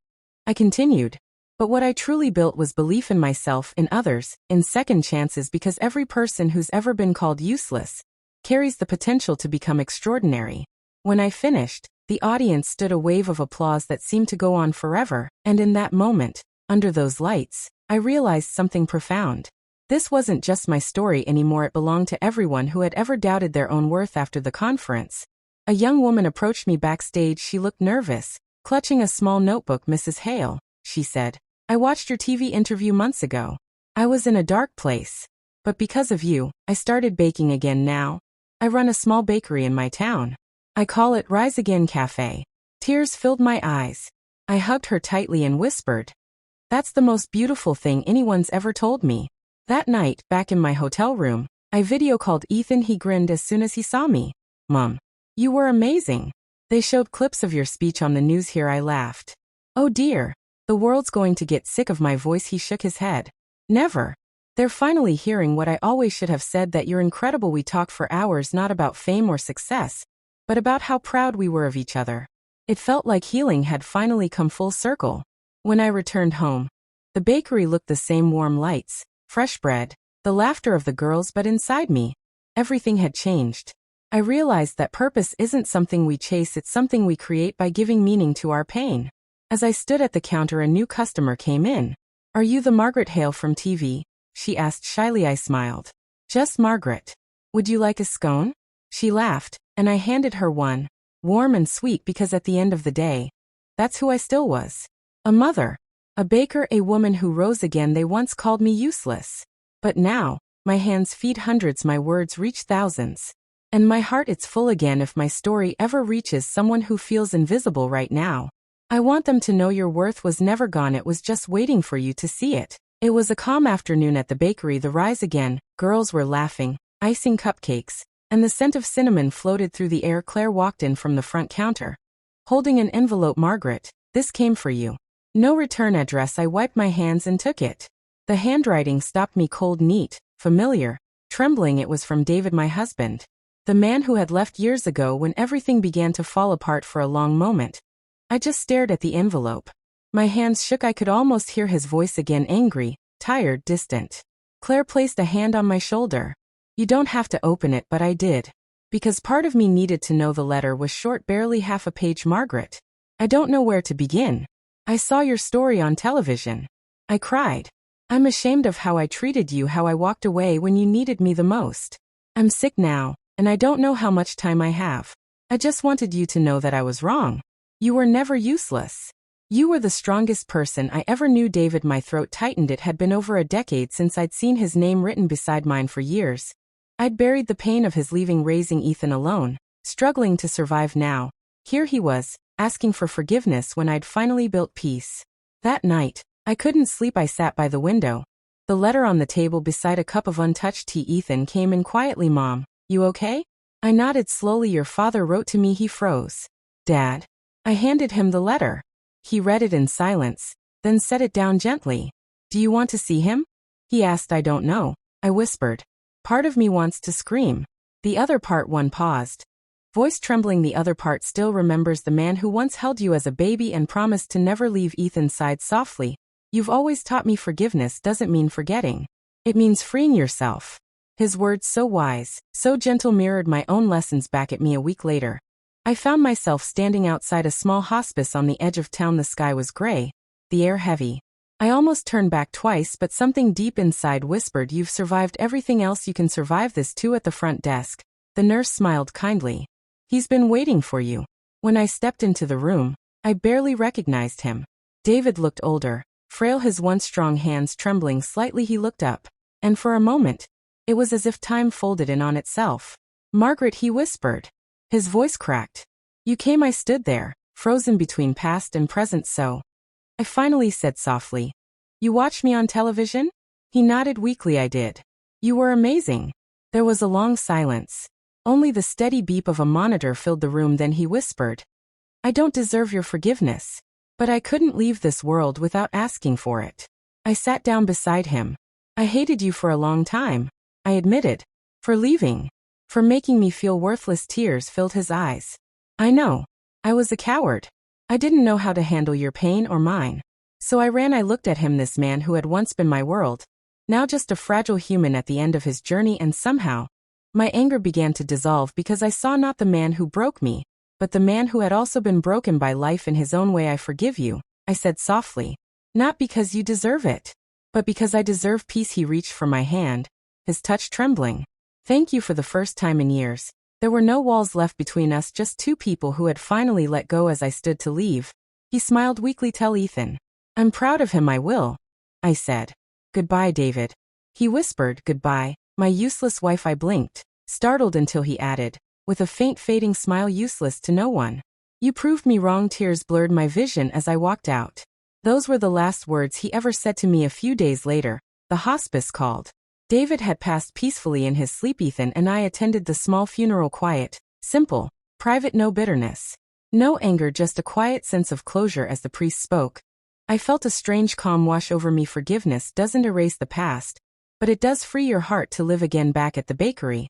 I continued. But what I truly built was belief in myself, in others, in second chances, because every person who's ever been called useless carries the potential to become extraordinary. When I finished, the audience stood, a wave of applause that seemed to go on forever, and in that moment, under those lights, I realized something profound. This wasn't just my story anymore, it belonged to everyone who had ever doubted their own worth. After the conference, a young woman approached me backstage. She looked nervous, clutching a small notebook. Mrs. Hale, she said, I watched your TV interview months ago. I was in a dark place. But because of you, I started baking again. Now, I run a small bakery in my town. I call it Rise Again Cafe. Tears filled my eyes. I hugged her tightly and whispered, that's the most beautiful thing anyone's ever told me. That night, back in my hotel room, I video called Ethan. He grinned as soon as he saw me. Mom, you were amazing. They showed clips of your speech on the news here. I laughed. Oh dear, the world's going to get sick of my voice. He shook his head. Never. They're finally hearing what I always should have said, that you're incredible. We talked for hours, not about fame or success, but about how proud we were of each other. It felt like healing had finally come full circle. When I returned home, the bakery looked the same: warm lights, fresh bread, the laughter of the girls, but inside me, everything had changed. I realized that purpose isn't something we chase, it's something we create by giving meaning to our pain. As I stood at the counter, a new customer came in. Are you the Margaret Hayes from TV? She asked shyly. I smiled. Just Margaret. Would you like a scone? She laughed, and I handed her one, warm and sweet, because at the end of the day, That's who I still was. A mother. A baker, a woman who rose again. They once called me useless. But now, my hands feed hundreds, my words reach thousands. And my heart, it's full again. If my story ever reaches someone who feels invisible right now, I want them to know your worth was never gone. It was just waiting for you to see it. It was a calm afternoon at the bakery. The rise again. Girls were laughing, icing cupcakes, and the scent of cinnamon floated through the air. Claire walked in from the front counter, holding an envelope. Margaret, this came for you. No return address. I wiped my hands and took it. The handwriting stopped me cold, neat, familiar, trembling. It was from David, my husband. The man who had left years ago when everything began to fall apart. For a long moment, I just stared at the envelope. My hands shook. I could almost hear his voice again, angry, tired, distant. Claire placed a hand on my shoulder. You don't have to open it, but I did. Because part of me needed to know. The letter was short, barely half a page. Margaret, I don't know where to begin. I saw your story on television. I cried. I'm ashamed of how I treated you, how I walked away when you needed me the most. I'm sick now, and I don't know how much time I have. I just wanted you to know that I was wrong. You were never useless. You were the strongest person I ever knew. David, my throat tightened. It had been over a decade since I'd seen his name written beside mine. For years, I'd buried the pain of his leaving, raising Ethan alone, struggling to survive. Now, here he was, asking for forgiveness when I'd finally built peace. That night, I couldn't sleep. I sat by the window, the letter on the table beside a cup of untouched tea. Ethan came in quietly. Mom, you okay? I nodded slowly. Your father wrote to me. He froze. Dad. I handed him the letter. He read it in silence, then set it down gently. Do you want to see him? He asked. I don't know, I whispered. Part of me wants to scream. The other part. One paused, voice trembling. The other part still remembers the man who once held you as a baby and promised to never leave. Ethan sighed softly. You've always taught me forgiveness doesn't mean forgetting. It means freeing yourself. His words, so wise, so gentle, mirrored my own lessons back at me. A week later, I found myself standing outside a small hospice on the edge of town. The sky was gray, the air heavy. I almost turned back twice, but something deep inside whispered, you've survived everything else. You can survive this too. At the front desk, the nurse smiled kindly. He's been waiting for you. When I stepped into the room, I barely recognized him. David looked older, frail, his once strong hands trembling slightly. He looked up, and for a moment, it was as if time folded in on itself. Margaret, he whispered. His voice cracked. You came. I stood there, frozen between past and present. So, I finally said softly, you watched me on television? He nodded weakly. I did. You were amazing. There was a long silence. Only the steady beep of a monitor filled the room. Then he whispered, I don't deserve your forgiveness, but I couldn't leave this world without asking for it. I sat down beside him. I hated you for a long time, I admitted. For leaving. For making me feel worthless. Tears filled his eyes. I know. I was a coward. I didn't know how to handle your pain or mine. So I ran. I looked at him, this man who had once been my world, now just a fragile human at the end of his journey. And somehow, my anger began to dissolve because I saw not the man who broke me, but the man who had also been broken by life in his own way. I forgive you, I said softly. Not because you deserve it, but because I deserve peace. He reached for my hand, his touch trembling. Thank you. For the first time in years, there were no walls left between us, just two people who had finally let go. As I stood to leave, he smiled weakly. Tell Ethan I'm proud of him. I will, I said. Goodbye, David. He whispered. Goodbye, my useless wife. I blinked, startled, until he added, with a faint fading smile, useless to no one. You proved me wrong. Tears blurred my vision as I walked out. Those were the last words he ever said to me. A few days later, the hospice called. David had passed peacefully in his sleep. Ethan and I attended the small funeral. Quiet, simple, private, no bitterness, no anger, just a quiet sense of closure. As the priest spoke, I felt a strange calm wash over me. Forgiveness doesn't erase the past, but it does free your heart to live again. Back at the bakery,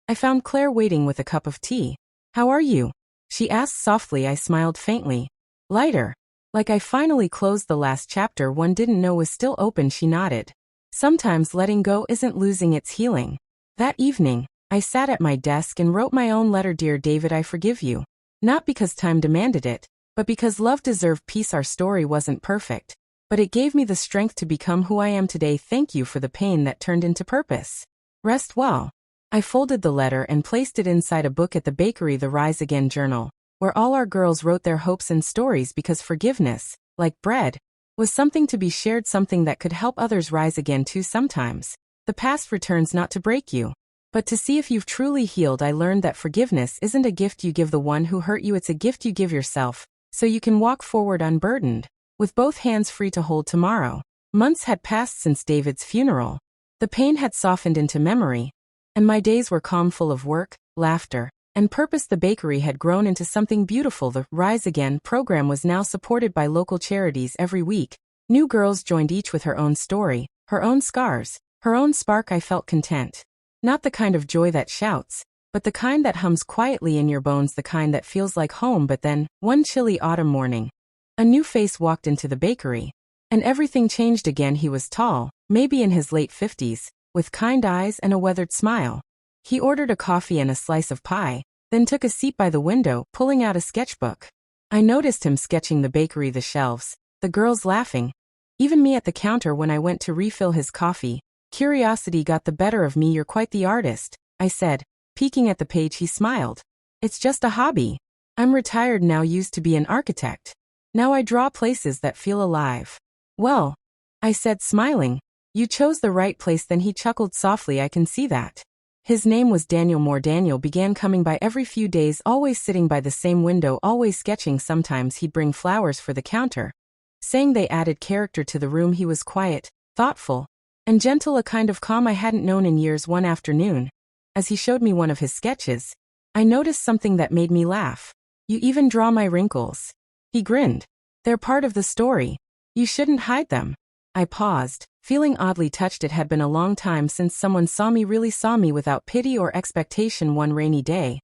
I found Claire waiting with a cup of tea. How are you? She asked softly. I smiled faintly. Lighter. Like I finally closed the last chapter one didn't know was still open. She nodded. Sometimes letting go isn't losing, it's healing. That evening, I sat at my desk and wrote my own letter. Dear David, I forgive you. Not because time demanded it, but because love deserved peace. Our story wasn't perfect, but it gave me the strength to become who I am today. Thank you for the pain that turned into purpose. Rest well. I folded the letter and placed it inside a book at the bakery, the Rise Again journal. where all our girls wrote their hopes and stories because forgiveness, like bread, was something to be shared, something that could help others rise again too. Sometimes the past returns not to break you, but to see if you've truly healed. I learned that forgiveness isn't a gift you give the one who hurt you, it's a gift you give yourself, so you can walk forward unburdened, with both hands free to hold tomorrow. Months had passed since David's funeral. The pain had softened into memory, and my days were calm, full of work, laughter, and purpose. The bakery had grown into something beautiful. The Rise Again program was now supported by local charities. Every week, new girls joined, each with her own story, her own scars, her own spark. I felt content. Not the kind of joy that shouts, but the kind that hums quietly in your bones, the kind that feels like home. But then, one chilly autumn morning, a new face walked into the bakery, and everything changed again. He was tall, maybe in his late 50s, with kind eyes and a weathered smile. He ordered a coffee and a slice of pie, then took a seat by the window, pulling out a sketchbook. I noticed him sketching the bakery, the shelves, the girls laughing, even me at the counter when I went to refill his coffee. Curiosity got the better of me. You're quite the artist, I said, peeking at the page. He smiled. It's just a hobby. I'm retired now. Used to be an architect. Now I draw places that feel alive. Well, I said, smiling, you chose the right place. Then he chuckled softly. I can see that. His name was Daniel Moore. Daniel began coming by every few days, always sitting by the same window, always sketching. Sometimes he'd bring flowers for the counter, saying they added character to the room. He was quiet, thoughtful, and gentle, a kind of calm I hadn't known in years. One afternoon, as he showed me one of his sketches, I noticed something that made me laugh. You even draw my wrinkles. He grinned. They're part of the story. You shouldn't hide them. I paused, feeling oddly touched. It had been a long time since someone really saw me without pity or expectation. One rainy day,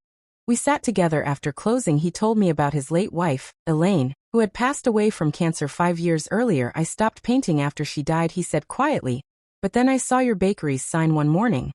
we sat together after closing. He told me about his late wife, Elaine, who had passed away from cancer 5 years earlier. I stopped painting after she died, he said quietly. But then I saw your bakery's sign one morning.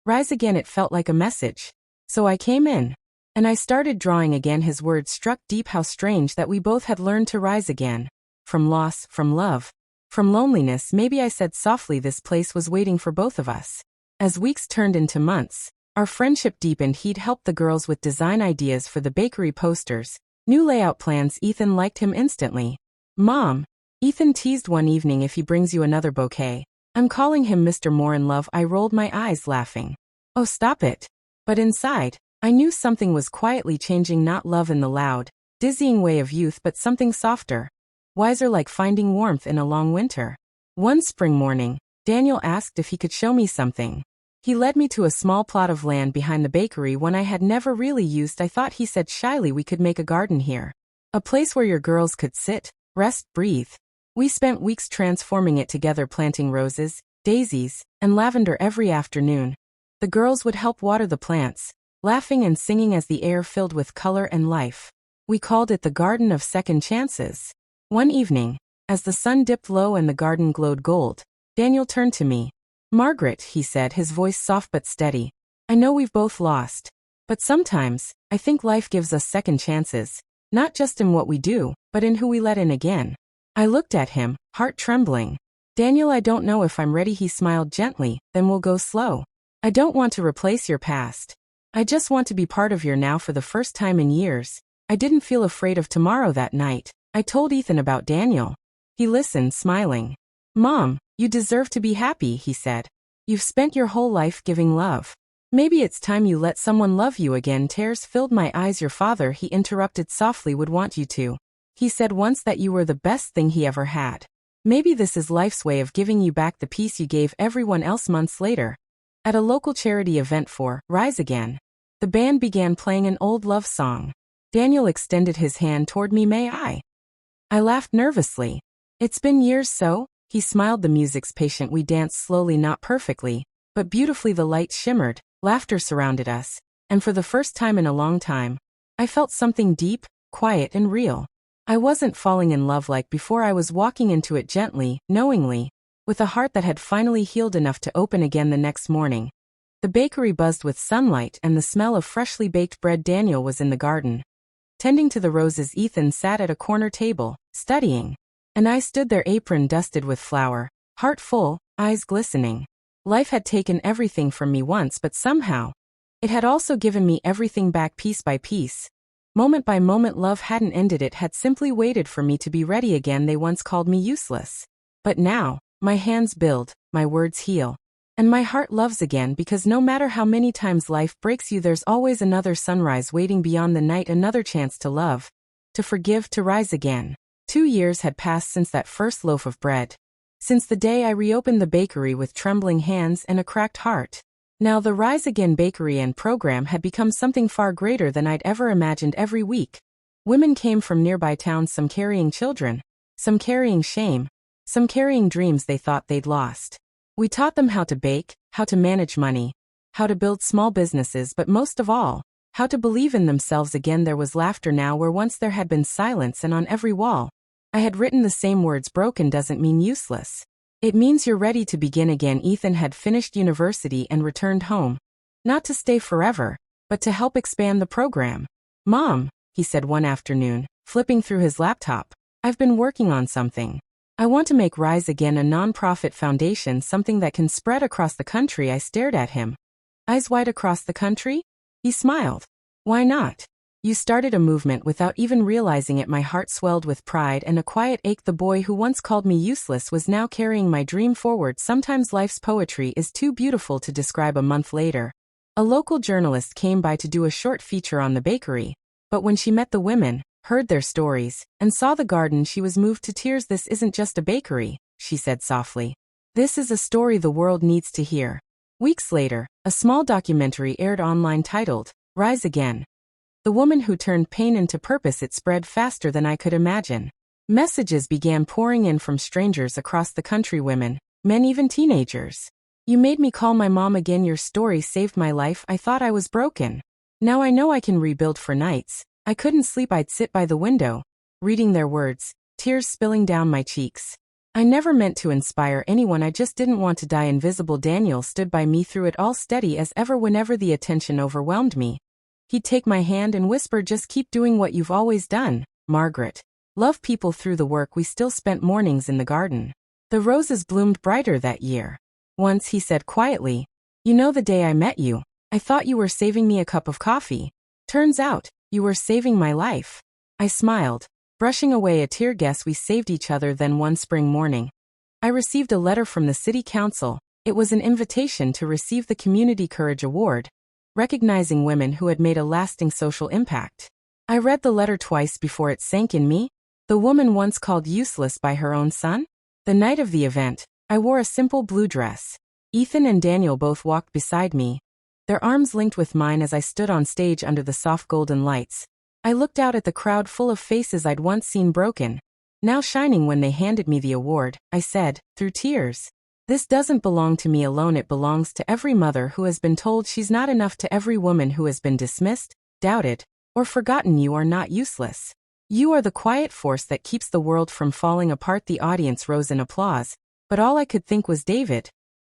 Rise Again. It felt like a message. So I came in, and I started drawing again. His words struck deep. How strange that we both had learned to rise again. From loss, from love, from loneliness. Maybe, I said softly, this place was waiting for both of us. As weeks turned into months, our friendship deepened. He'd helped the girls with design ideas for the bakery posters, new layout plans. Ethan liked him instantly. Mom, Ethan teased one evening, if he brings you another bouquet, I'm calling him Mr. Moore in love. I rolled my eyes, laughing. Oh, stop it. But inside, I knew something was quietly changing. Not love in the loud, dizzying way of youth, but something softer, wiser, like finding warmth in a long winter. One spring morning, Daniel asked if he could show me something. He led me to a small plot of land behind the bakery, one I had never really used. I thought, he said shyly, we could make a garden here. A place where your girls could sit, rest, breathe. We spent weeks transforming it together, planting roses, daisies, and lavender every afternoon. The girls would help water the plants, laughing and singing as the air filled with color and life. We called it the Garden of Second Chances. One evening, as the sun dipped low and the garden glowed gold, Daniel turned to me. Margaret, he said, his voice soft but steady, I know we've both lost, but sometimes, I think life gives us second chances, not just in what we do, but in who we let in again. I looked at him, heart trembling. Daniel, I don't know if I'm ready. He smiled gently. Then we'll go slow. I don't want to replace your past. I just want to be part of your now. For the first time in years, I didn't feel afraid of tomorrow. That night, I told Ethan about Daniel. He listened, smiling. Mom, you deserve to be happy, he said. You've spent your whole life giving love. Maybe it's time you let someone love you again. Tears filled my eyes. Your father, he interrupted softly, would want you to. He said once that you were the best thing he ever had. Maybe this is life's way of giving you back the peace you gave everyone else. Months later, at a local charity event for Rise Again, the band began playing an old love song. Daniel extended his hand toward me. May I? I laughed nervously. It's been years, so? He smiled. The music's patient. We danced slowly, not perfectly, but beautifully. The lights shimmered, laughter surrounded us, and for the first time in a long time, I felt something deep, quiet, and real. I wasn't falling in love like before. I was walking into it gently, knowingly, with a heart that had finally healed enough to open again. The next morning, the bakery buzzed with sunlight and the smell of freshly baked bread. Daniel was in the garden, tending to the roses. Ethan sat at a corner table, studying, and I stood there, apron dusted with flour, heart full, eyes glistening. Life had taken everything from me once, but somehow, it had also given me everything back piece by piece. Moment by moment love hadn't ended, it had simply waited for me to be ready again. They once called me useless. But now, my hands build, my words heal. And my heart loves again, because no matter how many times life breaks you, there's always another sunrise waiting beyond the night, another chance to love, to forgive, to rise again. 2 years had passed since that first loaf of bread. Since the day I reopened the bakery with trembling hands and a cracked heart. Now the Rise Again bakery and program had become something far greater than I'd ever imagined. Every week, women came from nearby towns, some carrying children, some carrying shame, some carrying dreams they thought they'd lost. We taught them how to bake, how to manage money, how to build small businesses, but most of all, how to believe in themselves again. There was laughter now where once there had been silence, and on every wall, I had written the same words: broken doesn't mean useless. It means you're ready to begin again. Ethan had finished university and returned home. Not to stay forever, but to help expand the program. "Mom," he said one afternoon, flipping through his laptop, "I've been working on something. I want to make Rise Again a non-profit foundation, something that can spread across the country." I stared at him, eyes wide. "Across the country?" He smiled. "Why not? You started a movement without even realizing it." My heart swelled with pride and a quiet ache. The boy who once called me useless was now carrying my dream forward. Sometimes life's poetry is too beautiful to describe. A month later, a local journalist came by to do a short feature on the bakery, but when she met the women, heard their stories, and saw the garden, she was moved to tears. "This isn't just a bakery," she said softly. "This is a story the world needs to hear." Weeks later, a small documentary aired online titled, "Rise Again: The Woman Who Turned Pain into Purpose." It spread faster than I could imagine. Messages began pouring in from strangers across the country, women, men, even teenagers. "You made me call my mom again. Your story saved my life. I thought I was broken. Now I know I can rebuild." For nights I couldn't sleep, I'd sit by the window, reading their words, tears spilling down my cheeks. I never meant to inspire anyone, I just didn't want to die invisible. Daniel stood by me through it all, steady as ever. Whenever the attention overwhelmed me, he'd take my hand and whisper, "Just keep doing what you've always done, Margaret." Love people through the work. We still spent mornings in the garden. The roses bloomed brighter that year. Once he said quietly, "You know, the day I met you, I thought you were saving me a cup of coffee. Turns out, you were saving my life." I smiled, brushing away a tear. Guess we saved each other. Then one spring morning, I received a letter from the city council. It was an invitation to receive the Community Courage Award, recognizing women who had made a lasting social impact. I read the letter twice before it sank in me. The woman once called useless by her own son? The night of the event, I wore a simple blue dress. Ethan and Daniel both walked beside me, their arms linked with mine as I stood on stage under the soft golden lights. I looked out at the crowd full of faces I'd once seen broken, now shining. When they handed me the award, I said, through tears, "This doesn't belong to me alone. It belongs to every mother who has been told she's not enough, to every woman who has been dismissed, doubted, or forgotten. You are not useless. You are the quiet force that keeps the world from falling apart." The audience rose in applause, but all I could think was, "David,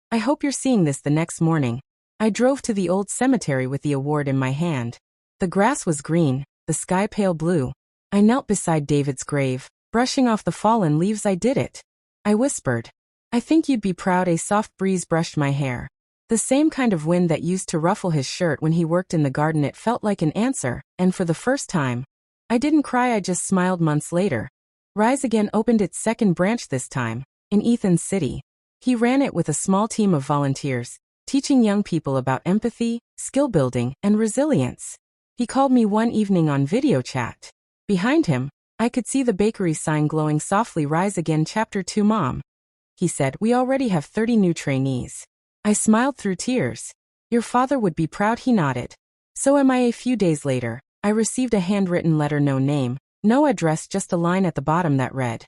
I hope you're seeing this." The next morning, I drove to the old cemetery with the award in my hand. The grass was green, the sky pale blue. I knelt beside David's grave, brushing off the fallen leaves. "I did it," I whispered. "I think you'd be proud." A soft breeze brushed my hair, the same kind of wind that used to ruffle his shirt when he worked in the garden. It felt like an answer, and for the first time, I didn't cry, I just smiled. Months later, Rise Again opened its second branch, this time in Ethan's city. He ran it with a small team of volunteers, teaching young people about empathy, skill building, and resilience. He called me one evening on video chat. Behind him, I could see the bakery sign glowing softly. "Rise Again Chapter 2, Mom," he said. "We already have 30 new trainees." I smiled through tears. "Your father would be proud." He nodded. "So am I." A few days later, I received a handwritten letter, no name, no address, just a line at the bottom that read,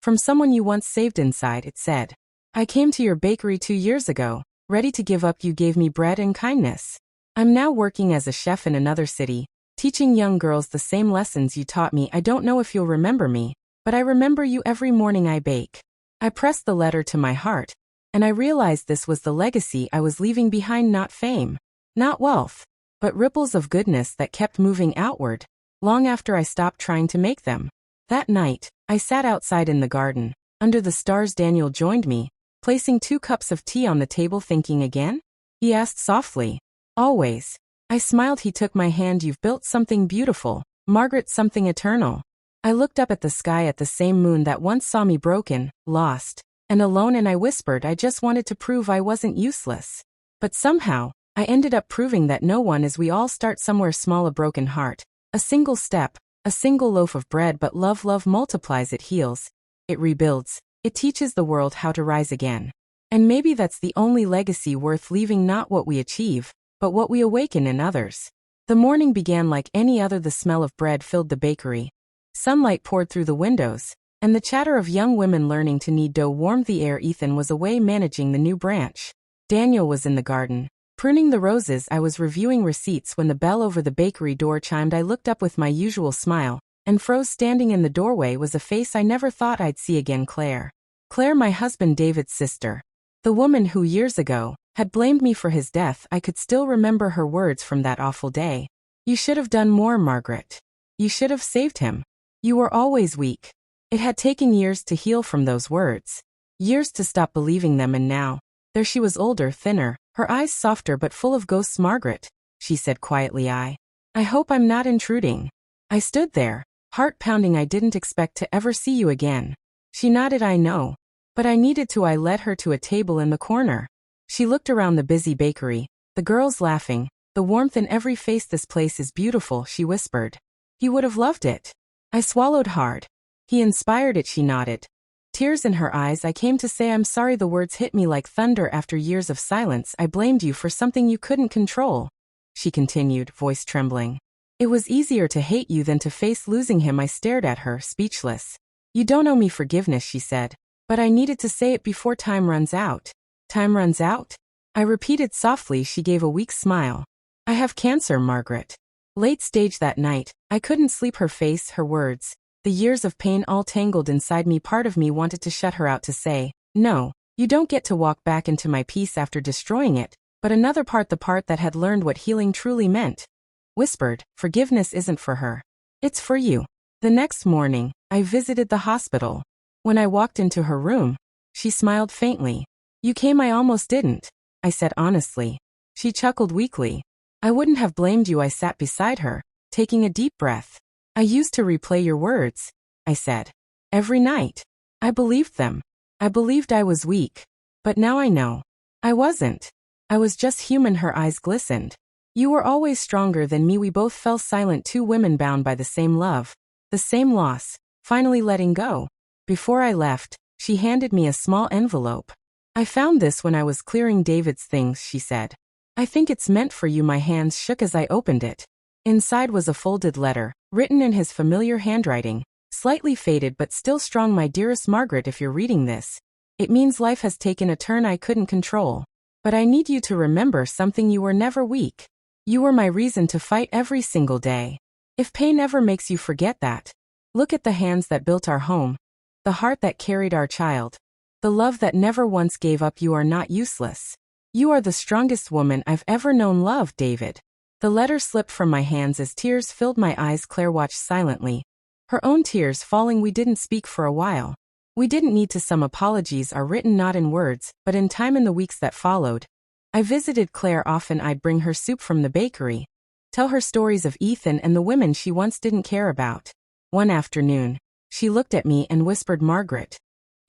"From someone you once saved." Inside it said, "I came to your bakery 2 years ago, ready to give up. You gave me bread and kindness. I'm now working as a chef in another city, teaching young girls the same lessons you taught me. I don't know if you'll remember me, but I remember you. Every morning I bake." I pressed the letter to my heart, and I realized this was the legacy I was leaving behind. Not fame, not wealth, but ripples of goodness that kept moving outward, long after I stopped trying to make them. That night, I sat outside in the garden, under the stars. Daniel joined me, placing 2 cups of tea on the table. "Thinking again?" he asked softly. "Always." I smiled. He took my hand. "You've built something beautiful, Margaret, something eternal. I looked up at the sky at the same moon that once saw me broken, lost, and alone, and I whispered I just wanted to prove I wasn't useless. But somehow, I ended up proving that no one is. We all start somewhere small, a broken heart, a single step, a single loaf of bread, but love multiplies, it heals, it rebuilds, it teaches the world how to rise again. And maybe that's the only legacy worth leaving, not what we achieve, but what we awaken in others. The morning began like any other. The smell of bread filled the bakery. Sunlight poured through the windows, and the chatter of young women learning to knead dough warmed the air. Ethan was away managing the new branch. Daniel was in the garden, pruning the roses. I was reviewing receipts when the bell over the bakery door chimed. I looked up with my usual smile, and froze. Standing in the doorway was a face I never thought I'd see again. Claire. Claire, my husband David's sister. The woman who years ago had blamed me for his death. I could still remember her words from that awful day. You should have done more, Margaret. You should have saved him. You were always weak. It had taken years to heal from those words. Years to stop believing them, and now, there she was, older, thinner, her eyes softer but full of ghosts. Margaret, she said quietly, I hope I'm not intruding. I stood there, heart pounding. I didn't expect to ever see you again. She nodded. I know. But I needed to. I led her to a table in the corner. She looked around the busy bakery, the girls laughing, the warmth in every face. This place is beautiful, she whispered. He would have loved it. I swallowed hard. He inspired it, she nodded. Tears in her eyes. I came to say I'm sorry. The words hit me like thunder after years of silence. I blamed you for something you couldn't control, she continued, voice trembling. It was easier to hate you than to face losing him. I stared at her, speechless. You don't owe me forgiveness, she said. But I needed to say it before time runs out. Time runs out? I repeated softly. She gave a weak smile. I have cancer, Margaret. Late stage that night, I couldn't sleep. Her face, her words, the years of pain all tangled inside me. Part of me wanted to shut her out, to say, no, you don't get to walk back into my peace after destroying it. But another part, the part that had learned what healing truly meant, whispered, forgiveness isn't for her. It's for you. The next morning, I visited the hospital. When I walked into her room, she smiled faintly. You came. I almost didn't, I said honestly. She chuckled weakly. I wouldn't have blamed you. I sat beside her, taking a deep breath. I used to replay your words, I said. Every night. I believed them. I believed I was weak. But now I know. I wasn't. I was just human. Her eyes glistened. You were always stronger than me. We both fell silent, two women bound by the same love, the same loss, finally letting go. Before I left, she handed me a small envelope. I found this when I was clearing David's things, she said. I think it's meant for you. My hands shook as I opened it. Inside was a folded letter, written in his familiar handwriting, slightly faded but still strong. My dearest Margaret, if you're reading this, it means life has taken a turn I couldn't control. But I need you to remember something. You were never weak. You were my reason to fight every single day. If pain ever makes you forget that, look at the hands that built our home, the heart that carried our child, the love that never once gave up. You are not useless. You are the strongest woman I've ever known. Love, David. The letter slipped from my hands as tears filled my eyes. Claire watched silently, her own tears falling. We didn't speak for a while. We didn't need to. Some apologies are written not in words, but in time. In the weeks that followed, I visited Claire often. I'd bring her soup from the bakery, tell her stories of Ethan and the women she once didn't care about. One afternoon, she looked at me and whispered, Margaret,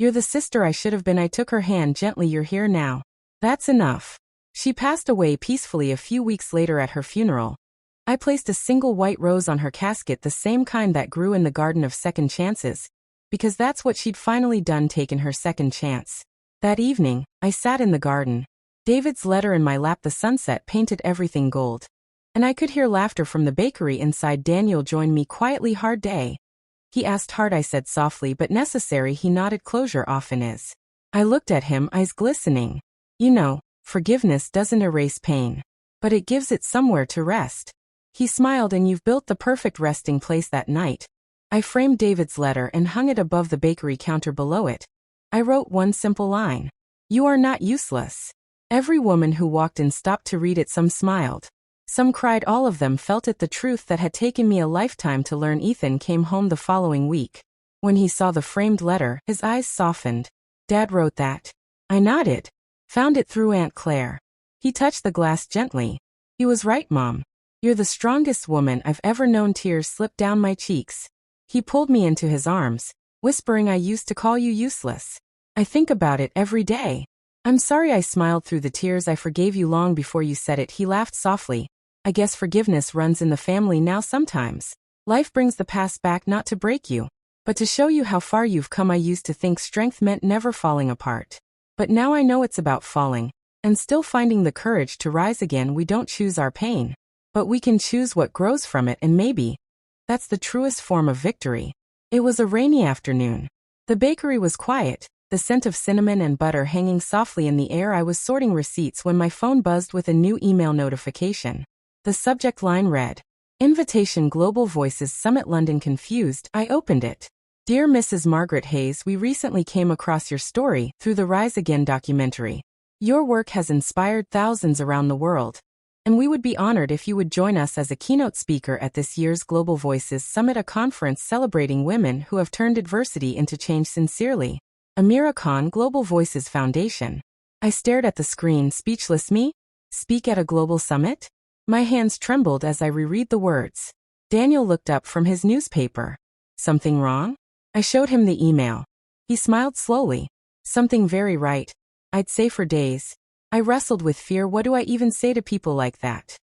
you're the sister I should have been. I took her hand gently. You're here now. That's enough. She passed away peacefully a few weeks later. At her funeral, I placed a single white rose on her casket, the same kind that grew in the garden of second chances, because that's what she'd finally done, taken her second chance. That evening, I sat in the garden, David's letter in my lap. The sunset painted everything gold, and I could hear laughter from the bakery inside. Daniel joined me quietly. Hard day? He asked. Hard, I said softly, but necessary. He nodded. Closure often is. I looked at him, eyes glistening. You know, forgiveness doesn't erase pain, but it gives it somewhere to rest. He smiled. And you've built the perfect resting place. That night, I framed David's letter and hung it above the bakery counter. Below it, I wrote one simple line. You are not useless. Every woman who walked in stopped to read it. Some smiled. Some cried. All of them felt it, the truth that had taken me a lifetime to learn. Ethan came home the following week. When he saw the framed letter, his eyes softened. Dad wrote that? I nodded. Found it through Aunt Claire. He touched the glass gently. He was right, Mom. You're the strongest woman I've ever known. Tears slipped down my cheeks. He pulled me into his arms, whispering, I used to call you useless. I think about it every day. I'm sorry. I smiled through the tears. I forgave you long before you said it. He laughed softly. I guess forgiveness runs in the family now sometimes. Life brings the past back not to break you, but to show you how far you've come. I used to think strength meant never falling apart. But now I know it's about falling, and still finding the courage to rise again. We don't choose our pain, but we can choose what grows from it, and maybe that's the truest form of victory. It was a rainy afternoon. The bakery was quiet, the scent of cinnamon and butter hanging softly in the air. I was sorting receipts when my phone buzzed with a new email notification. The subject line read, Invitation Global Voices Summit London. Confused, I opened it. Dear Mrs. Margaret Hayes, we recently came across your story through the Rise Again documentary. Your work has inspired thousands around the world, and we would be honored if you would join us as a keynote speaker at this year's Global Voices Summit, a conference celebrating women who have turned adversity into change. Sincerely, Amira Khan, Global Voices Foundation. I stared at the screen, speechless. Me? Speak at a global summit? My hands trembled as I reread the words. Daniel looked up from his newspaper. Something wrong? I showed him the email. He smiled slowly. Something very right, I'd say. For days, I wrestled with fear. What do I even say to people like that?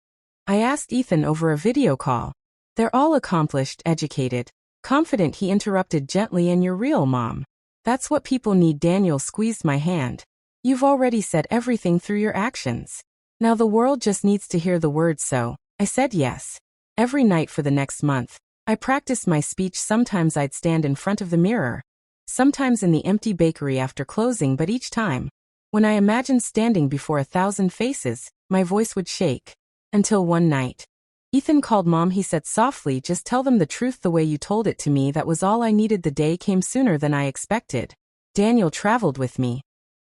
I asked Ethan over a video call. They're all accomplished, educated, confident. He interrupted gently. And you're real, Mom. That's what people need. Daniel squeezed my hand. You've already said everything through your actions. Now the world just needs to hear the words. So, I said yes. Every night for the next month, I practiced my speech. Sometimes I'd stand in front of the mirror, sometimes in the empty bakery after closing, but each time, when I imagined standing before 1,000 faces, my voice would shake. Until one night, Ethan called. Mom, he said softly, just tell them the truth the way you told it to me. That was all I needed. The day came sooner than I expected. Daniel traveled with me.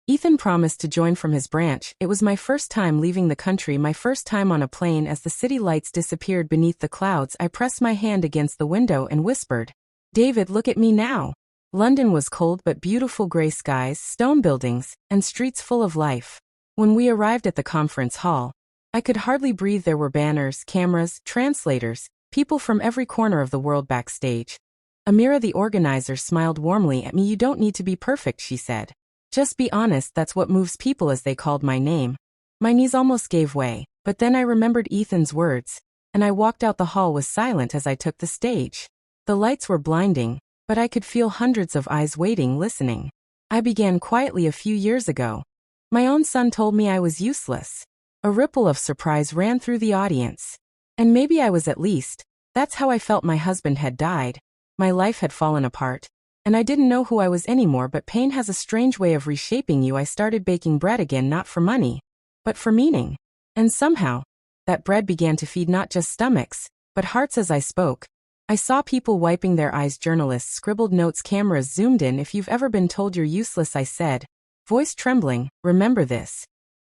Ethan promised to join from his branch. It was my first time leaving the country, my first time on a plane. As the city lights disappeared beneath the clouds, I pressed my hand against the window and whispered, David, look at me now. London was cold but beautiful, gray skies, stone buildings, and streets full of life. When we arrived at the conference hall, I could hardly breathe. There were banners, cameras, translators, people from every corner of the world backstage. Amira, the organizer, smiled warmly at me. You don't need to be perfect, she said. Just be honest. That's what moves people. As they called my name, my knees almost gave way, but then I remembered Ethan's words, and I walked out. The hall was silent as I took the stage. The lights were blinding, but I could feel hundreds of eyes waiting, listening. I began quietly. A few years ago, my own son told me I was useless. A ripple of surprise ran through the audience. And maybe I was, at least. That's how I felt. My husband had died. My life had fallen apart. And I didn't know who I was anymore. But pain has a strange way of reshaping you. I started baking bread again, not for money, but for meaning. And somehow, that bread began to feed not just stomachs, but hearts. As I spoke, I saw people wiping their eyes. Journalists scribbled notes. Cameras zoomed in. If you've ever been told you're useless, I said, voice trembling, remember this.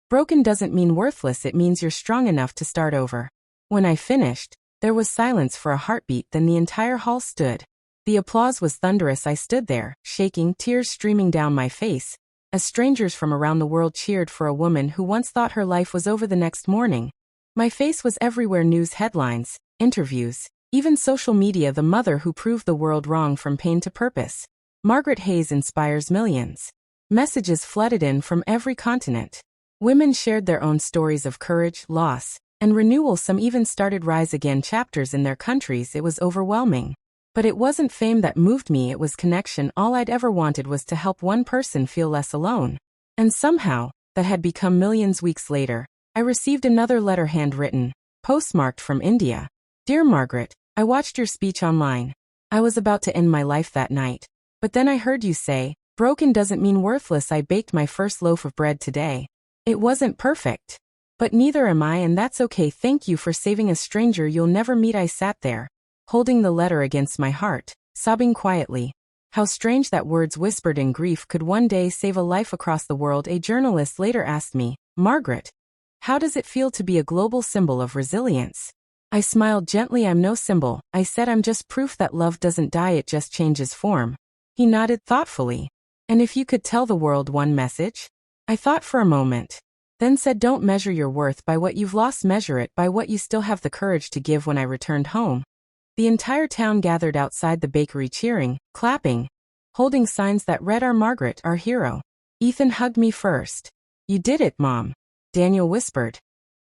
Broken doesn't mean worthless. It means you're strong enough to start over. When I finished, there was silence for a heartbeat. Then the entire hall stood. The applause was thunderous. I stood there, shaking, tears streaming down my face, as strangers from around the world cheered for a woman who once thought her life was over. The next morning, my face was everywhere. News headlines, interviews, even social media. The mother who proved the world wrong. From pain to purpose, Margaret Hayes inspires millions. Messages flooded in from every continent. Women shared their own stories of courage, loss, and renewal. Some even started Rise Again chapters in their countries. It was overwhelming. But it wasn't fame that moved me, it was connection. All I'd ever wanted was to help one person feel less alone. And somehow, that had become millions. Weeks later, I received another letter, handwritten, postmarked from India. Dear Margaret, I watched your speech online. I was about to end my life that night. But then I heard you say, broken doesn't mean worthless. I baked my first loaf of bread today. It wasn't perfect. But neither am I, and that's okay. Thank you for saving a stranger you'll never meet. I sat there, holding the letter against my heart, sobbing quietly. How strange that words whispered in grief could one day save a life across the world. A journalist later asked me, Margaret, how does it feel to be a global symbol of resilience? I smiled gently. I'm no symbol, I said. I'm just proof that love doesn't die, it just changes form. He nodded thoughtfully. And if you could tell the world one message? I thought for a moment. Then said, don't measure your worth by what you've lost, measure it by what you still have the courage to give. When I returned home, the entire town gathered outside the bakery cheering, clapping, holding signs that read, "Our Margaret, our hero." Ethan hugged me first. "You did it, Mom," Daniel whispered.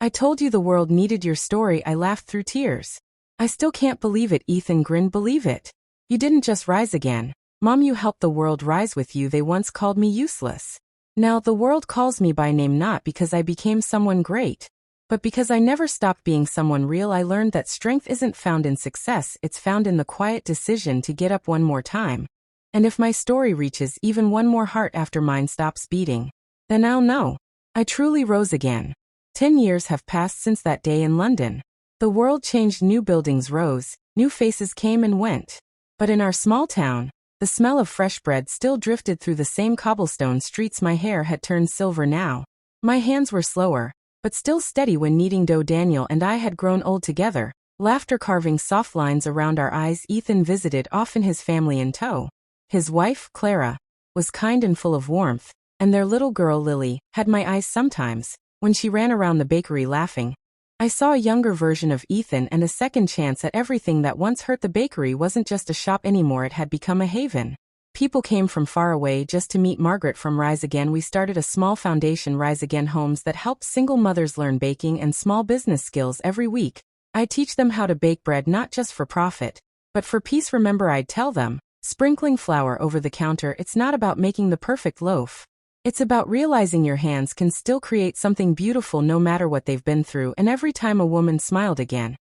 "I told you the world needed your story." I laughed through tears. "I still can't believe it," Ethan grinned. "Believe it. You didn't just rise again, Mom, you helped the world rise with you. They once called me useless. Now the world calls me by name, not because I became someone great, but because I never stopped being someone real." I learned that strength isn't found in success, it's found in the quiet decision to get up one more time. And if my story reaches even one more heart after mine stops beating, then I'll know I truly rose again. 10 years have passed since that day in London. The world changed, new buildings rose, new faces came and went. But in our small town, the smell of fresh bread still drifted through the same cobblestone streets. My hair had turned silver now. My hands were slower, but still steady when kneading dough. Daniel and I had grown old together, laughter carving soft lines around our eyes. Ethan visited, often his family in tow. His wife, Clara, was kind and full of warmth, and their little girl, Lily, had my eyes sometimes, when she ran around the bakery laughing. I saw a younger version of Ethan and a second chance at everything that once hurt. The bakery wasn't just a shop anymore, it had become a haven. People came from far away just to meet Margaret. From Rise Again, we started a small foundation, Rise Again Homes, that helps single mothers learn baking and small business skills. Every week, I teach them how to bake bread, not just for profit, but for peace. Remember, I'd tell them, sprinkling flour over the counter, it's not about making the perfect loaf. It's about realizing your hands can still create something beautiful no matter what they've been through. And every time a woman smiled again,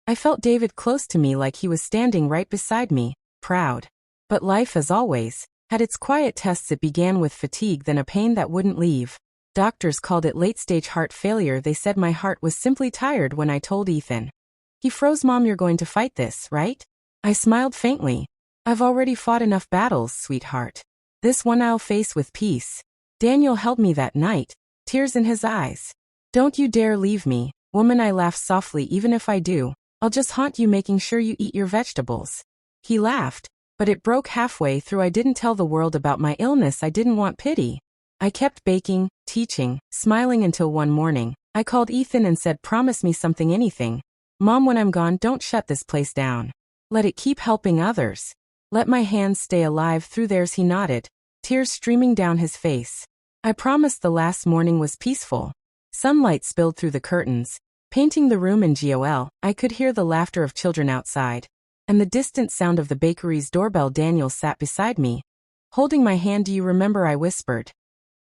I felt David close to me, like he was standing right beside me, proud. But life, as always, had its quiet tests. It began with fatigue, then a pain that wouldn't leave. Doctors called it late-stage heart failure. They said my heart was simply tired. When I told Ethan, he froze. "Mom, you're going to fight this, right?" I smiled faintly. "I've already fought enough battles, sweetheart. This one I'll face with peace." Daniel held me that night, tears in his eyes. "Don't you dare leave me, woman," I laughed softly. "Even if I do, I'll just haunt you, making sure you eat your vegetables." He laughed, but it broke halfway through. I didn't tell the world about my illness. I didn't want pity. I kept baking, teaching, smiling until one morning, I called Ethan and said, "Promise me something, anything. Mom, when I'm gone, don't shut this place down. Let it keep helping others. Let my hands stay alive through theirs." He nodded, tears streaming down his face. I promised. The last morning was peaceful. Sunlight spilled through the curtains, painting the room in GOL. I could hear the laughter of children outside, and the distant sound of the bakery's doorbell. Daniel sat beside me, holding my hand. "Do you remember?" I whispered.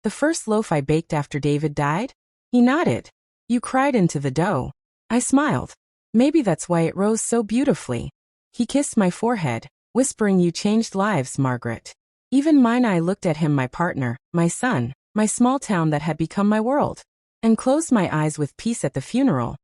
"The first loaf I baked after David died?" He nodded. "You cried into the dough." I smiled. "Maybe that's why it rose so beautifully." He kissed my forehead, whispering, "You changed lives, Margaret. Even mine." I looked at him, my partner, my son, my small town that had become my world, and closed my eyes with peace. At the funeral,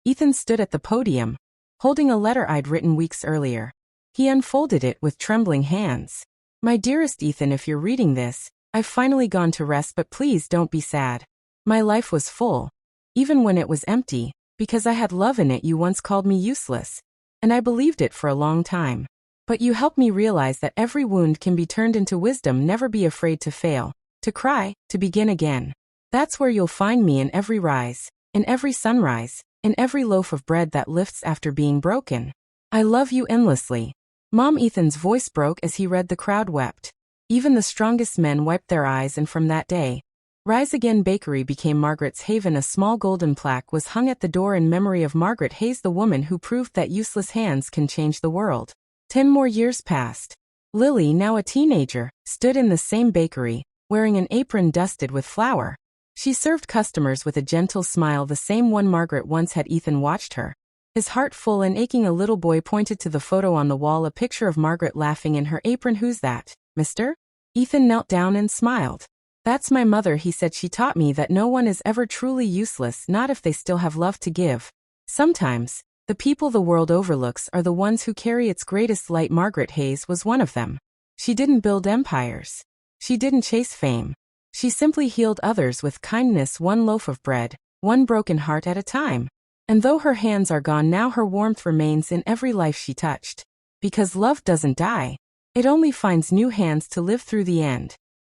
Ethan stood at the podium, holding a letter I'd written weeks earlier. He unfolded it with trembling hands. "My dearest Ethan, if you're reading this, I've finally gone to rest, but please don't be sad. My life was full, even when it was empty, because I had love in it. You once called me useless, and I believed it for a long time. But you helped me realize that every wound can be turned into wisdom. Never be afraid to fail, to cry, to begin again. That's where you'll find me, in every rise, in every sunrise, in every loaf of bread that lifts after being broken. I love you endlessly." Mom, Ethan's voice broke as he read. The crowd wept. Even the strongest men wiped their eyes, and from that day, Rise Again Bakery became Margaret's haven. A small golden plaque was hung at the door in memory of Margaret Hayes, the woman who proved that useless hands can change the world. 10 more years passed. Lily, now a teenager, stood in the same bakery, wearing an apron dusted with flour. She served customers with a gentle smile, the same one Margaret once had. Ethan watched her, his heart full and aching. A little boy pointed to the photo on the wall, a picture of Margaret laughing in her apron. "Who's that, mister?" Ethan knelt down and smiled. "That's my mother," he said. "She taught me that no one is ever truly useless, not if they still have love to give. Sometimes, the people the world overlooks are the ones who carry its greatest light." Margaret Hayes was one of them. She didn't build empires. She didn't chase fame. She simply healed others with kindness, one loaf of bread, one broken heart at a time. And though her hands are gone now, her warmth remains in every life she touched. Because love doesn't die. It only finds new hands to live through the end.